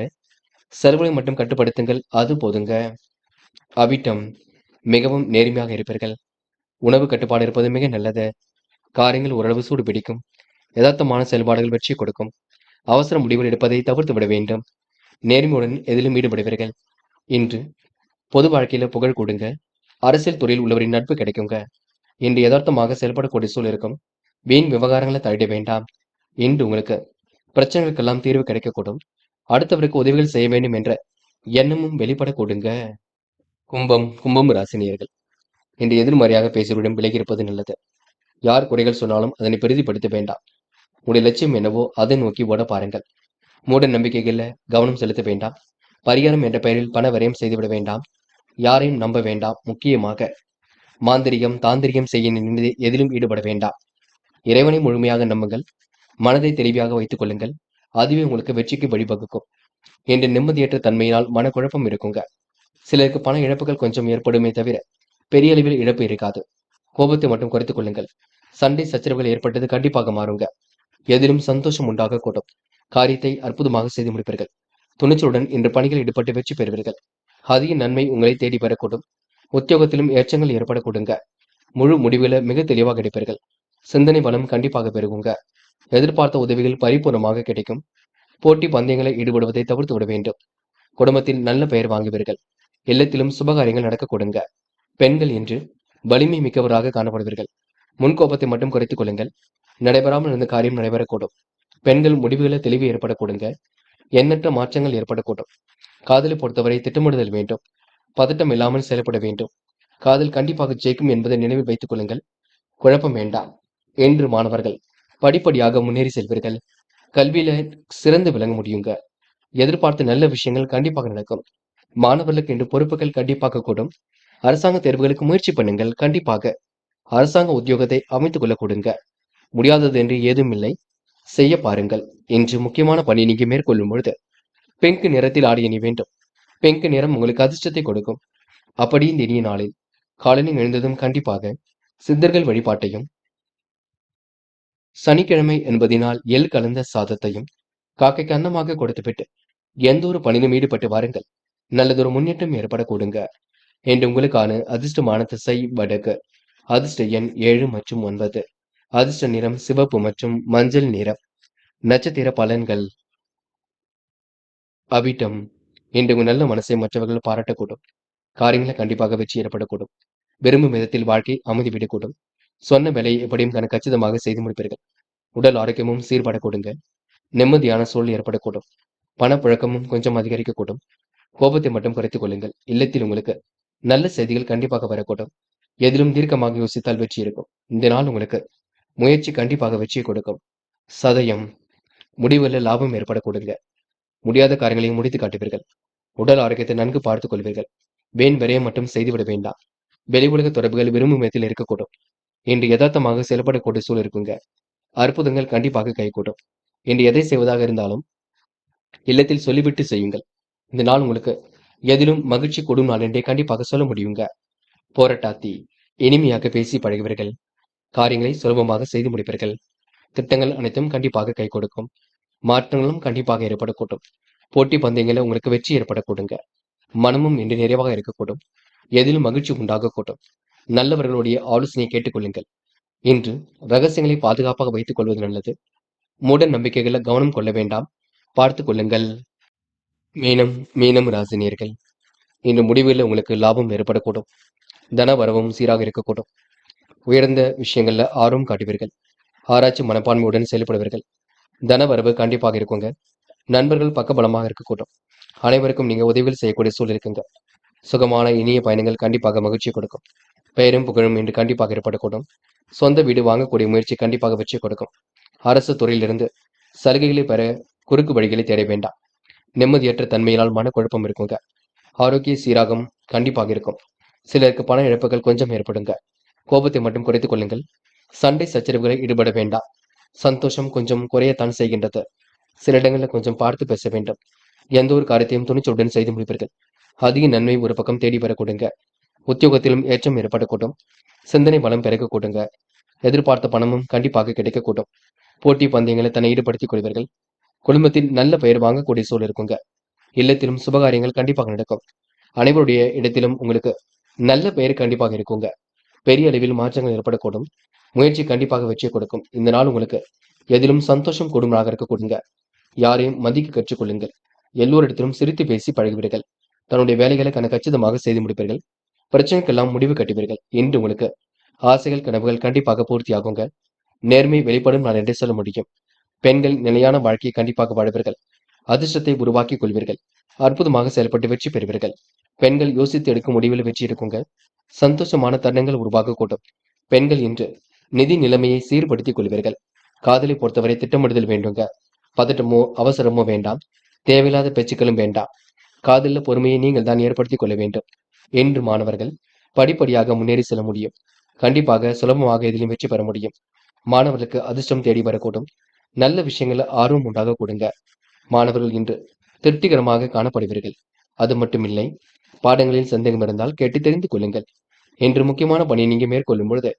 செலவுகளை மட்டும் கட்டுப்படுத்துங்கள். அது போதுங்க. அவிட்டம் மிகவும் நேர்மையாக இருப்பீர்கள். உணவு கட்டுப்பாடு இருப்பது மிக நல்லது. காரியங்கள் ஓரளவு சூடு பிடிக்கும். யதார்த்தமான செயல்பாடுகள் வெற்றி கொடுக்கும். அவசர முடிவுகள் எடுப்பதை தவிர்த்து விட வேண்டும். நேர்மையுடன் எதிலும் ஈடுபடுவீர்கள். இன்று பொது வாழ்க்கையில புகழ் கொடுங்க. அரசியல் துறையில் உள்ளவரின் நட்பு கிடைக்குங்க. இன்று யதார்த்தமாக செயல்படக்கூடிய சூழல் இருக்கும். வீண் விவகாரங்களை தலையிட வேண்டாம். இன்று உங்களுக்கு பிரச்சனைகளுக்கெல்லாம் தீர்வு கிடைக்கக்கூடும். அடுத்தவருக்கு உதவிகள் செய்ய வேண்டும் என்ற எண்ணமும் வெளிப்பட கொடுங்க. கும்பம் ராசினியர்கள், என்று எதிர்மறையாக பேசுவரிடம் விலகி இருப்பது நல்லது. யார் குறைகள் சொன்னாலும் அதனை பெரிதிப்படுத்த வேண்டாம். உடைய லட்சியம் என்னவோ அதை நோக்கி ஓட பாருங்கள். மூட நம்பிக்கைகள்ல கவனம் செலுத்த வேண்டாம். பரிகாரம் என்ற பெயரில் பண விரயம் செய்துவிட வேண்டாம். யாரையும் நம்ப வேண்டாம். முக்கியமாக மாந்திரிகம், தாந்திரிகம் செய்ய நினைந்து எதிலும் ஈடுபட வேண்டாம். இறைவனை முழுமையாக நம்புங்கள். மனதை தெளிவாக வைத்துக் கொள்ளுங்கள். அதுவே உங்களுக்கு வெற்றிக்கு வழிவகுக்கும். என்ற நிம்மதியற்ற தன்மையினால் மனக்குழப்பம் இருக்குங்க. சிலருக்கு பண இழப்புகள் கொஞ்சம் ஏற்படுமே தவிர பெரிய அளவில் இழப்பு இருக்காது. கோபத்தை மட்டும் குறைத்துக் கொள்ளுங்கள். சண்டை சச்சரவுகள் ஏற்பட்டது கண்டிப்பாக மாறுங்க. எதிலும் சந்தோஷம் உண்டாக கூடும். காரியத்தை அற்புதமாக செய்து முடிப்பீர்கள். துணிச்சலுடன் இன்று பணிகள் ஈடுபட்டு வெற்றி பெறுவீர்கள். அதிக நன்மை உங்களை தேடி பெறக்கூடும். உத்தியோகத்திலும் ஏற்றங்கள் ஏற்படக்கூடுங்க. முழு முடிவுல மிக தெளிவாக கிடைப்பீர்கள். சிந்தனை பலம் கண்டிப்பாக பெருகுங்க. எதிர்பார்த்த உதவிகள் பரிபூர்ணமாக கிடைக்கும். போட்டி பந்தயங்களை ஈடுபடுவதை தவிர்த்து விட வேண்டும். குடும்பத்தில் நல்ல பெயர் வாங்குவீர்கள். இல்லத்திலும் சுபகாரியங்கள் நடக்க கொடுங்க. பெண்கள் என்று வலிமை மிக்கவராக காணப்படுவீர்கள். முன்கோபத்தை மட்டும் குறைத்துக் கொள்ளுங்கள். நடைபெறாமல் இருந்த காரியம் நடைபெறக்கூடும். பெண்கள் முடிவுகளை தெளிவு ஏற்படக்கூடுங்க. எண்ணற்ற மாற்றங்கள் ஏற்படக்கூடும். காதலை பொறுத்தவரை திட்டமிடுதல் வேண்டும். பதட்டம் இல்லாமல் செயல்பட வேண்டும். காதல் கண்டிப்பாக ஜெயிக்கும் என்பதை நினைவில் வைத்துக் கொள்ளுங்கள். குழப்பம் வேண்டாம். என்று மாணவர்கள் படிப்படியாக முன்னேறி செல்வீர்கள். கல்வியில சிறந்து விளங்க முடியுங்க. எதிர்பார்த்த நல்ல விஷயங்கள் கண்டிப்பாக நடக்கும். மாணவர்களுக்கு இன்று பொறுப்புகள் கண்டிப்பாக கூடும். அரசாங்க தேர்வுகளுக்கு முயற்சி பண்ணுங்கள். கண்டிப்பாக அரசாங்க உத்தியோகத்தை அமைத்துக் கொள்ள கொடுங்க. முடியாதது என்று ஏதும் இல்லை. செய்ய பாருங்கள். இன்று முக்கியமான பணி நீங்க மேற்கொள்ளும் பொழுது பிங்க் நிறத்தில் ஆடை அணி வேண்டும். பிங்க் நிறம் உங்களுக்கு அதிர்ஷ்டத்தை கொடுக்கும். அப்படி இந்த இனிய நாளில் காலையில் எழுந்ததும் கண்டிப்பாக சித்தர்கள் வழிபாட்டையும், சனிக்கிழமை என்பதினால் எள் கலந்த சாதத்தையும் காக்கைக்கு அன்னமாக கொடுத்துவிட்டு எந்த ஒரு பணியிலும் ஈடுபட்டு வாருங்கள். நல்லதொரு முன்னேற்றம் ஏற்பட கொடுங்க. என்று உங்களுக்கான அதிர்ஷ்டமான திசை வடக்கு. அதிர்ஷ்ட எண் 7 மற்றும் 9. அதிர்ஷ்ட நிறம் சிவப்பு மற்றும் மஞ்சள் நிறம். நட்சத்திர பலன்கள். அவிட்டம். இன்று உங்கள் நல்ல மனசை மற்றவர்கள் பாராட்டக்கூடும். காரியங்களை கண்டிப்பாக வெற்றி ஏற்படக்கூடும். விரும்பும் விதத்தில் வாழ்க்கை அமைதி விடக்கூடும். சொன்ன வேலையை எப்படியும் கச்சிதமாக செய்து முடிப்பீர்கள். உடல் ஆரோக்கியமும் சீர்படக்கூடுங்க. நிம்மதியான சூழல் ஏற்படக்கூடும். பணப்புழக்கமும் கொஞ்சம் அதிகரிக்கக்கூடும். கோபத்தை மட்டும் குறைத்துக் கொள்ளுங்கள். இல்லத்தில் உங்களுக்கு நல்ல செய்திகள் கண்டிப்பாக வரக்கூடும். எதிலும் தீர்க்கமாக யோசித்தால் வெற்றி இருக்கும். இந்த நாள் உங்களுக்கு முயற்சி கண்டிப்பாக வெற்றியை கொடுக்கும். சதயம். முடிவுகளில் லாபம் ஏற்பட கொடுங்க. முடியாத காரியங்களையும் முடித்து காட்டுவீர்கள். உடல் ஆரோக்கியத்தை நன்கு பார்த்துக் கொள்வீர்கள். வேன் விரயம் மட்டும் செய்துவிட வேண்டாம். வெளி உலக தொடர்புகள் விரும்பும் விதத்தில் இருக்கக்கூடும். இன்று யதார்த்தமாக செயல்படக்கூடிய சூழல் இருக்குங்க. அற்புதங்கள் கண்டிப்பாக கைகூடும். இன்று எதை செய்வதாக இருந்தாலும் இல்லத்தில் சொல்லிவிட்டு செய்யுங்கள். இந்த நாள் உங்களுக்கு எதிலும் மகிழ்ச்சி கொடும் நாள் என்றே கண்டிப்பாக சொல்ல முடியுங்க. போராட்டாத்தி. இனிமையாக பேசி பழகுவீர்கள். காரியங்களை சுலபமாக செய்து முடிப்பீர்கள். திட்டங்கள் அனைத்தும் கண்டிப்பாக கை கொடுக்கும். மாற்றங்களும் கண்டிப்பாக ஏற்படக்கூடும். போட்டி பந்தயங்களில் உங்களுக்கு வெற்றி ஏற்படக்கூடுங்க. மனமும் இன்று நிறைவாக இருக்கக்கூடும். எதிலும் மகிழ்ச்சி உண்டாகக்கூடும். நல்லவர்களுடைய ஆலோசனையை கேட்டுக்கொள்ளுங்கள். இன்று ரகசியங்களை பாதுகாப்பாக வைத்துக் கொள்வது நல்லது. மூட நம்பிக்கைகளை கவனம் கொள்ள வேண்டாம். பார்த்துக் கொள்ளுங்கள். மீனம் ராசினியர்கள். இன்று முடிவில் உங்களுக்கு லாபம் ஏற்படக்கூடும். தன வரவும் சீராக இருக்கக்கூடும். உயர்ந்த விஷயங்கள்ல ஆர்வம் காட்டுவீர்கள். ஆராய்ச்சி மனப்பான்மையுடன் செயல்படுவீர்கள். தன வரவு கண்டிப்பாக இருக்குங்க. நண்பர்கள் பக்கபலமாக இருக்கக்கூடும். அனைவருக்கும் நீங்க உதவிகள் செய்யக்கூடிய சூழல் இருக்குங்க. சுகமான இனிய பயணங்கள் கண்டிப்பாக மகிழ்ச்சி கொடுக்கும். பெயரும் புகழும் இன்று கண்டிப்பாக ஏற்படக்கூடும். சொந்த வீடு வாங்கக்கூடிய முயற்சி கண்டிப்பாக வெற்றி கொடுக்கும். அரசு துறையிலிருந்து சலுகைகளை பெற குறுக்கு வழிகளை தேட வேண்டாம். நிம்மதியற்ற தன்மையினால் மனக்குழப்பம் இருக்குங்க. ஆரோக்கிய சீராகம் கண்டிப்பாக இருக்கும். சிலருக்கு பண இழப்புகள் கொஞ்சம் ஏற்படுங்க. கோபத்தை மட்டும் குறைத்துக் கொள்ளுங்கள். சண்டை சச்சரவுகளை ஈடுபட வேண்டாம். சந்தோஷம் கொஞ்சம் குறையத்தான் செய்கின்றது. சில இடங்களில் கொஞ்சம் பார்த்து பேச வேண்டும். எந்த ஒரு காரியத்தையும் துணிச்சலுடன் செய்து முடிப்பீர்கள். அதிக நன்மை ஒரு பக்கம் தேடி பெற கொடுங்க. உத்தியோகத்திலும் ஏற்றம் ஏற்படக்கூடும். சிந்தனை பலம் பெருக கூடுங்க. எதிர்பார்த்த பணமும் கண்டிப்பாக கிடைக்கக்கூடும். போட்டி பந்தயங்களை தன்னை ஈடுபடுத்திக் கொள்வீர்கள். குடும்பத்தில் நல்ல பெயர் வாங்கக்கூடிய சூழல் இருக்குங்க. இல்லத்திலும் சுபகாரியங்கள் கண்டிப்பாக நடக்கும். அனைவருடைய இடத்திலும் உங்களுக்கு நல்ல பெயர் கண்டிப்பாக இருக்குங்க. பெரிய அளவில் மாற்றங்கள் ஏற்படக்கூடும். முயற்சி கண்டிப்பாக வெற்றியை கொடுக்கும். இந்த நாள் உங்களுக்கு எதிலும் சந்தோஷம் கூடுமாக இருக்க கொடுங்க. யாரையும் மதிக்க கற்றுக்கொள்ளுங்கள். எல்லோரிடத்திலும் சிரித்து பேசி பழகுவீர்கள். தன்னுடைய வேலைகளை கச்சிதமாக செய்து முடிப்பீர்கள். பிரச்சனைக்கெல்லாம் முடிவு கட்டுவீர்கள். இன்று உங்களுக்கு ஆசைகள் கனவுகள் கண்டிப்பாக பூர்த்தியாகுங்க. நேர்மை வெளிப்படும் நான் என்றே சொல்ல முடியும். பெண்கள் நிலையான வாழ்க்கையை கண்டிப்பாக வாழ்வீர்கள். அதிர்ஷ்டத்தை உருவாக்கிக் கொள்வீர்கள். அற்புதமாக செயல்பட்டு வெற்றி பெறுவீர்கள். பெண்கள் யோசித்து எடுக்கும் முடிவில் வெற்றி இருக்குங்க. சந்தோஷமான தருணங்கள் உருவாகக்கூடும். பெண்கள் இன்று நிதி நிலைமையை சீர்படுத்திக் கொள்வீர்கள். காதலை பொறுத்தவரை திட்டமிடுதல் வேண்டுங்க. பதட்டமோ அவசரமோ வேண்டாம். தேவையில்லாத பேச்சுக்களும் வேண்டாம். காதலில் பொறுமையை நீங்கள் தான் ஏற்படுத்திக் கொள்ள வேண்டும். என்று மாணவர்கள் படிப்படியாக முன்னேறி செல்ல முடியும். கண்டிப்பாக சுலபமாக இதிலும் வெற்றி பெற முடியும். மாணவர்களுக்கு அதிர்ஷ்டம் தேடி வரக்கூடும். நல்ல விஷயங்கள ஆர்வம் உண்டாக கொடுங்க. மாணவர்கள் இன்று திருப்திகரமாக காணப்படுவீர்கள். அது மட்டுமில்லை, பாடங்களில் சந்தேகம் இருந்தால் கேட்டு தெரிந்து கொள்ளுங்கள். என்று முக்கியமான பணியை நீங்க மேற்கொள்ளும் பொழுது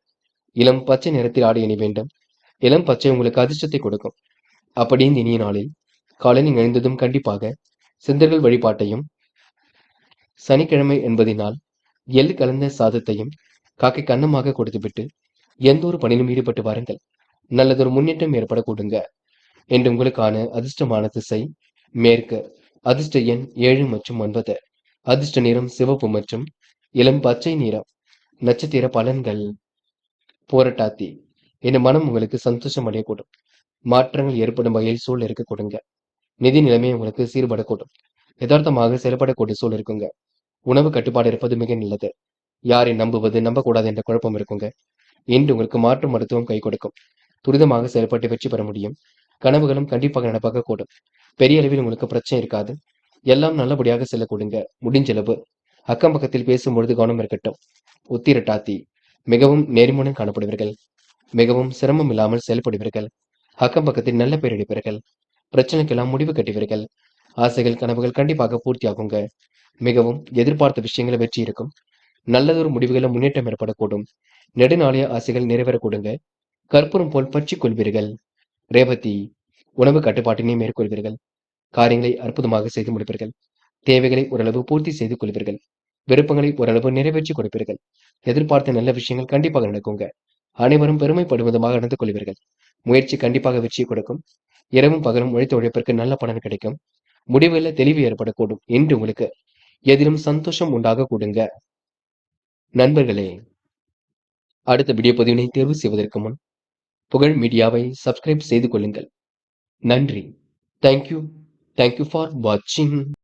இளம் பச்சை நிறத்தில் ஆடை அணி வேண்டும். இளம் பச்சை உங்களுக்கு அதிர்ஷ்டத்தை கொடுக்கும். அப்படி இந்த இனிய நாளில் காலை நீங்கள் எழுந்ததும் கண்டிப்பாக சித்தர்கள் வழிபாட்டையும், சனிக்கிழமை என்பதினால் எள்ளு கலந்த சாதத்தையும் காக்கை கன்னமாக கொடுத்துவிட்டு எந்த ஒரு பணியிலும் ஈடுபட்டு வாருங்கள். நல்லதொரு முன்னேற்றம் ஏற்பட கொடுங்க. என்று உங்களுக்கான அதிர்ஷ்டமான திசை மேற்கு. அதிர்ஷ்ட எண் 7 மற்றும் 9. அதிர்ஷ்ட நிறம் சிவப்பு மற்றும் இளம் பச்சை நிறம். நட்சத்திர பலன்கள். போராட்டாத்தி. இந்த மனம் உங்களுக்கு சந்தோஷம் அடையக்கூடும். மாற்றங்கள் ஏற்படும் வகையில் சூழல் இருக்க கொடுங்க. நிதி நிலைமை உங்களுக்கு சீர்படக்கூடும். யதார்த்தமாக செயல்படக்கூடிய சூழல் இருக்குங்க. உணவு கட்டுப்பாடு இருப்பது மிக நல்லது. யாரை நம்புவது நம்பக்கூடாது என்ற குழப்பம் இருக்குங்க. இன்று உங்களுக்கு மாற்று மருத்துவம் கை கொடுக்கும். துரிதமாக செயல்பட்டு வெற்றி பெற முடியும். கனவுகளும் கண்டிப்பாக நடப்பாக கூடும். பெரிய அளவில் உங்களுக்கு பிரச்சனை இருக்காது. எல்லாம் நல்லபடியாக செல்ல கொடுங்க. முடிஞ்சளவு அக்கம் பக்கத்தில் பேசும்பொழுது கவனம் இருக்கட்டும். உத்திரட்டாத்தி. மிகவும் நேர்மையுடன் காணப்படுவீர்கள். மிகவும் சிரமம் இல்லாமல் செயல்படுவீர்கள். அக்கம் பக்கத்தில் நல்ல பேர் எடுப்பீர்கள். பிரச்சனைக்கெல்லாம் முடிவு கட்டுவீர்கள். ஆசைகள் கனவுகள் கண்டிப்பாக பூர்த்தியாகுங்க. மிகவும் எதிர்பார்த்த விஷயங்களை வெற்றி இருக்கும். நல்லதொரு முடிவுகளை முன்னேற்றம் ஏற்படக்கூடும். நெடுநாளைய ஆசைகள் நிறைவேற கொடுங்க. கற்பூரம் போல் பற்றிக் கொள்வீர்கள். ரேவதி. உணவு கட்டுப்பாட்டினை மேற்கொள்வீர்கள். காரியங்களை அற்புதமாக செய்து முடிப்பீர்கள். தேவைகளை ஓரளவு பூர்த்தி செய்து கொள்வீர்கள். விருப்பங்களை ஓரளவு நிறைவேற்றி கொடுப்பீர்கள். எதிர்பார்த்த நல்ல விஷயங்கள் கண்டிப்பாக நடக்குங்க. அனைவரும் பெருமைப்படும் விதமாக நடந்து கொள்வீர்கள். முயற்சி கண்டிப்பாக வெற்றியை கொடுக்கும். இரவும் பகலும் உழைத்த உழைப்பிற்கு நல்ல பலன் கிடைக்கும். முடிவுகளில் தெளிவு ஏற்படக்கூடும். என்று உங்களுக்கு எதிலும் சந்தோஷம் உண்டாக கொடுங்க. நண்பர்களே, அடுத்த வீடியோ பதிவினை தேர்வு செய்வதற்கு முன் புகழ் மீடியாவை சப்ஸ்கிரைப் செய்து கொள்ளுங்கள். நன்றி. தேங்க்யூ ஃபார் வாட்சிங்.